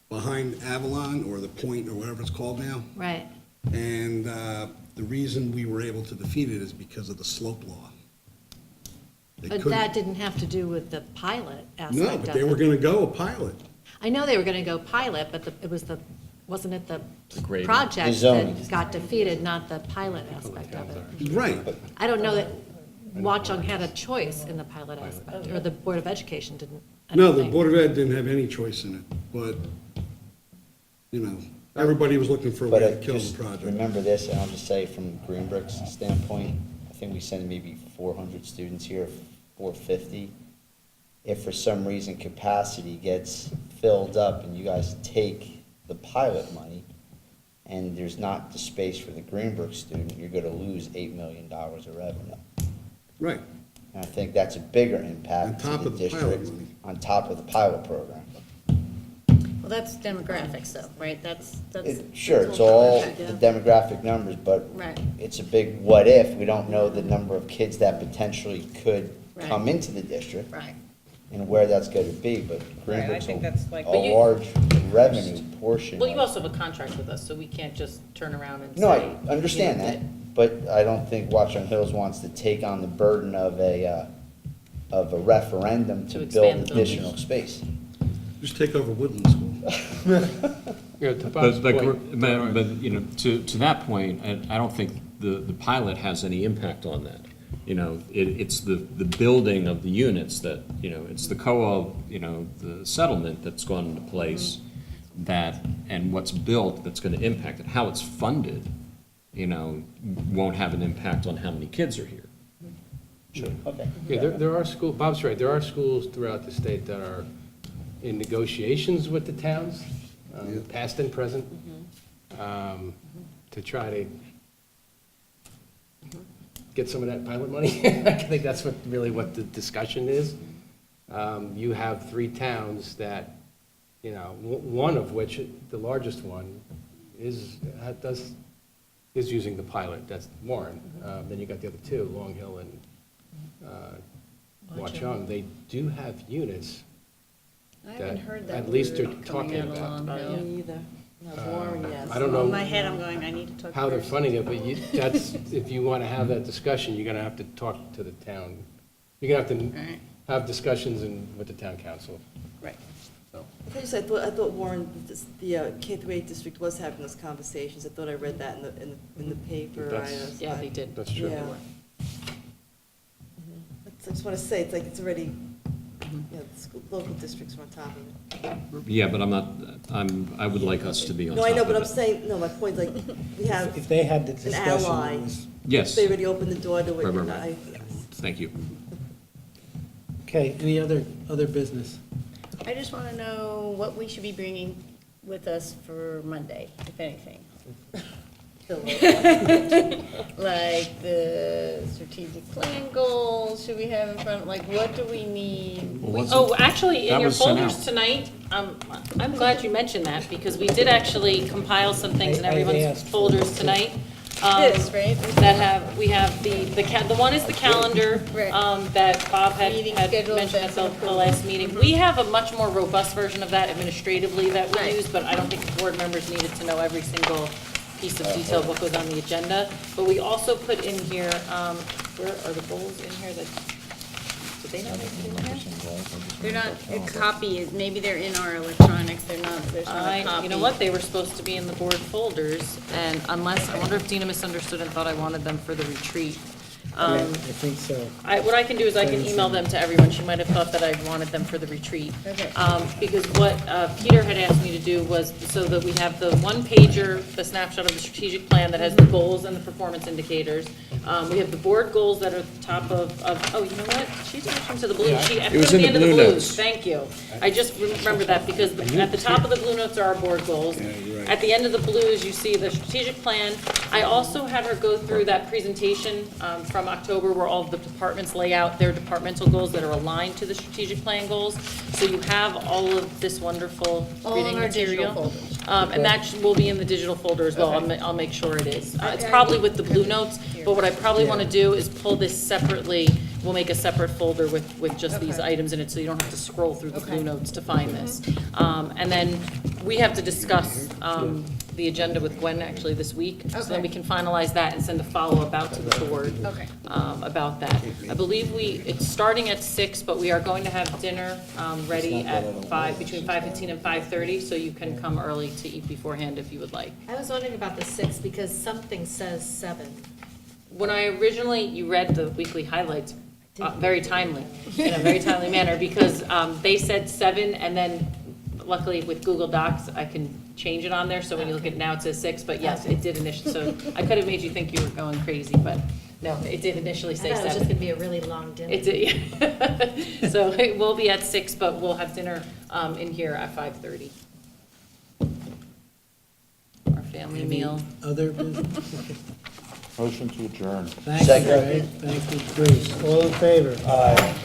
behind Avalon, or the Point, or whatever it's called now. Right. And the reason we were able to defeat it is because of the slope law. They But couldn't- that didn't have to do with the pilot aspect No, of it. but they were gonna go a pilot. I know they were gonna go pilot, but wasn't it the grading. project The zoning. that got defeated, not the pilot aspect of it? Right. I don't know that Watchung had a choice in the pilot aspect, or the Board of Education didn't. I No, don't the think. Board of Ed didn't have any choice in it, but, everybody was looking for a way to But kill just the project. remember this, and I'll just say from Green Brick's standpoint, I think we send maybe 400 students here, 450. If for some reason capacity gets filled up and you guys take the pilot money and there's not the space for the Greenbrook student, you're gonna lose $8 million of revenue. Right. And I think that's a bigger impact On top to the of the pilot district, money. on top of the pilot program. Well, that's demographics though, right? That's. Sure, that's it's all part of the it, demographic numbers, but Right. it's a big what if. We don't know the number of kids that potentially could come Right. into the district Right. and where that's gonna be, but Right, I Greenbrook's think that's like- a But you- large revenue portion. Well, you of- also have a contract with us, so we can't just turn around and say. No, I understand you know, that, but I don't think Watch on Hills wants to take on the burden of a referendum To to expand build the buildings. additional space. Just take over Woodland School. You know, to Bob's But, point- but, you know, to that point, I don't think the pilot has any impact on that. You know, it's the building of the units that, you know, it's the the settlement that's gone into place that, and what's built that's gonna impact it. How it's funded, you know, won't have an impact on how many kids are here. Sure. Okay. Yeah, there are Bob's right, there are schools throughout the state that are in negotiations with the towns, past and present, to try to get some of that pilot money. I think that's what the discussion is. You have 3 towns that, you know, one of which, the largest one, is using the pilot, that's Warren. Then you got the other 2, Long Hill and Watchung. They do have units I haven't heard that. at least we're they're going talking out about. along Hill. Me either. No, Warren, yes. I don't know In my head, I'm going, I need to talk. how they're first. funding it, but that's, if you want to have that discussion, you're going to have to talk to the town. You're going to have to Right. have discussions with the town council. Right. So, I thought Warren, the K-8 district was having those conversations. I thought I read that in the paper. That's- Yeah, they did. That's true. Yeah. I just want to say, it's like it's already, the local districts are on top of it. Yeah, but I would like us to be on No, top I know, of but I'm it. saying, no, my point is like, we have If they had the an discussion, ally. it was, Yes, They already opened the door to it. Right, right, and right. yes. thank you. okay, any other business? I just want to know what we should be bringing with us for Monday, if anything. Like the strategic plan goals, should we have in front, like what do we need? Well, what's Oh, it- actually, in that your was sent folders out. tonight, I'm glad you mentioned that, because we did actually compile some things in I everyone's asked for folders it, too. tonight. This, right? We have the one is the calendar, Right. that Bob had Meeting had schedules mentioned at that's the last meeting. We have a much more robust version of that administratively that we Right. use, but I don't think the board members needed to know every single piece of detail what goes on the agenda. But we also put in here, where are the goals in here that, did they not make it in here? They're not, a copy is, maybe they're in our electronics, they're not, there's not a copy. You know what, they were supposed to be in the board folders, and unless, I wonder if Dina misunderstood and thought I wanted them for the retreat. I think so. What I can do is I can email them to everyone, she might have thought that I wanted them for the retreat. Okay. Because what Peter had asked me to do was, so that we have the one pager, the snapshot of the strategic plan that has the goals and the performance indicators. We have the board goals that are at the top of, oh, you know what, she's mentioned to the blue, she, I It put was at the in end the of the blue blues, notes. thank you. I just remembered that, because at the top of the blue notes are our board goals. you're right. At the end of the blues, you see the strategic plan. I also had her go through that presentation from October where all of the departments lay out their departmental goals that are aligned to the strategic plan goals. So you have all of this wonderful All reading in our digital material. folders. And that will be in the digital folder as well. I'll make sure it is. It's probably with the blue notes, but what I probably want to do is pull this separately. We'll make a separate folder with just these Okay. items in it, so you don't have to scroll through the blue Okay. notes to find this. And then we have to discuss the agenda with Gwen actually this week. So then Okay. we can finalize that and send a follow-up out to the board. Okay. About that. I believe it's starting at 6, but we are going to have dinner ready at 5, between 5:15 and 5:30, so you can come early to eat beforehand if you would like. I was wondering about the 6 because something says 7. When you read the weekly highlights, very timely, in a very timely manner, because they said 7, and then luckily with Google Docs, I can change it on there, so when you look at it now, it says 6, but yes, it did initially, so I could have made you think you were going crazy, but no, it did initially I say thought it was 7. just gonna be a really long dinner. It did, so it will be at 6, but we'll have dinner in here at 5:30. Our family Any meal. other business? Motion to adjourn. Thank you, Ray. Thank you, Bruce. All in favor? Aye.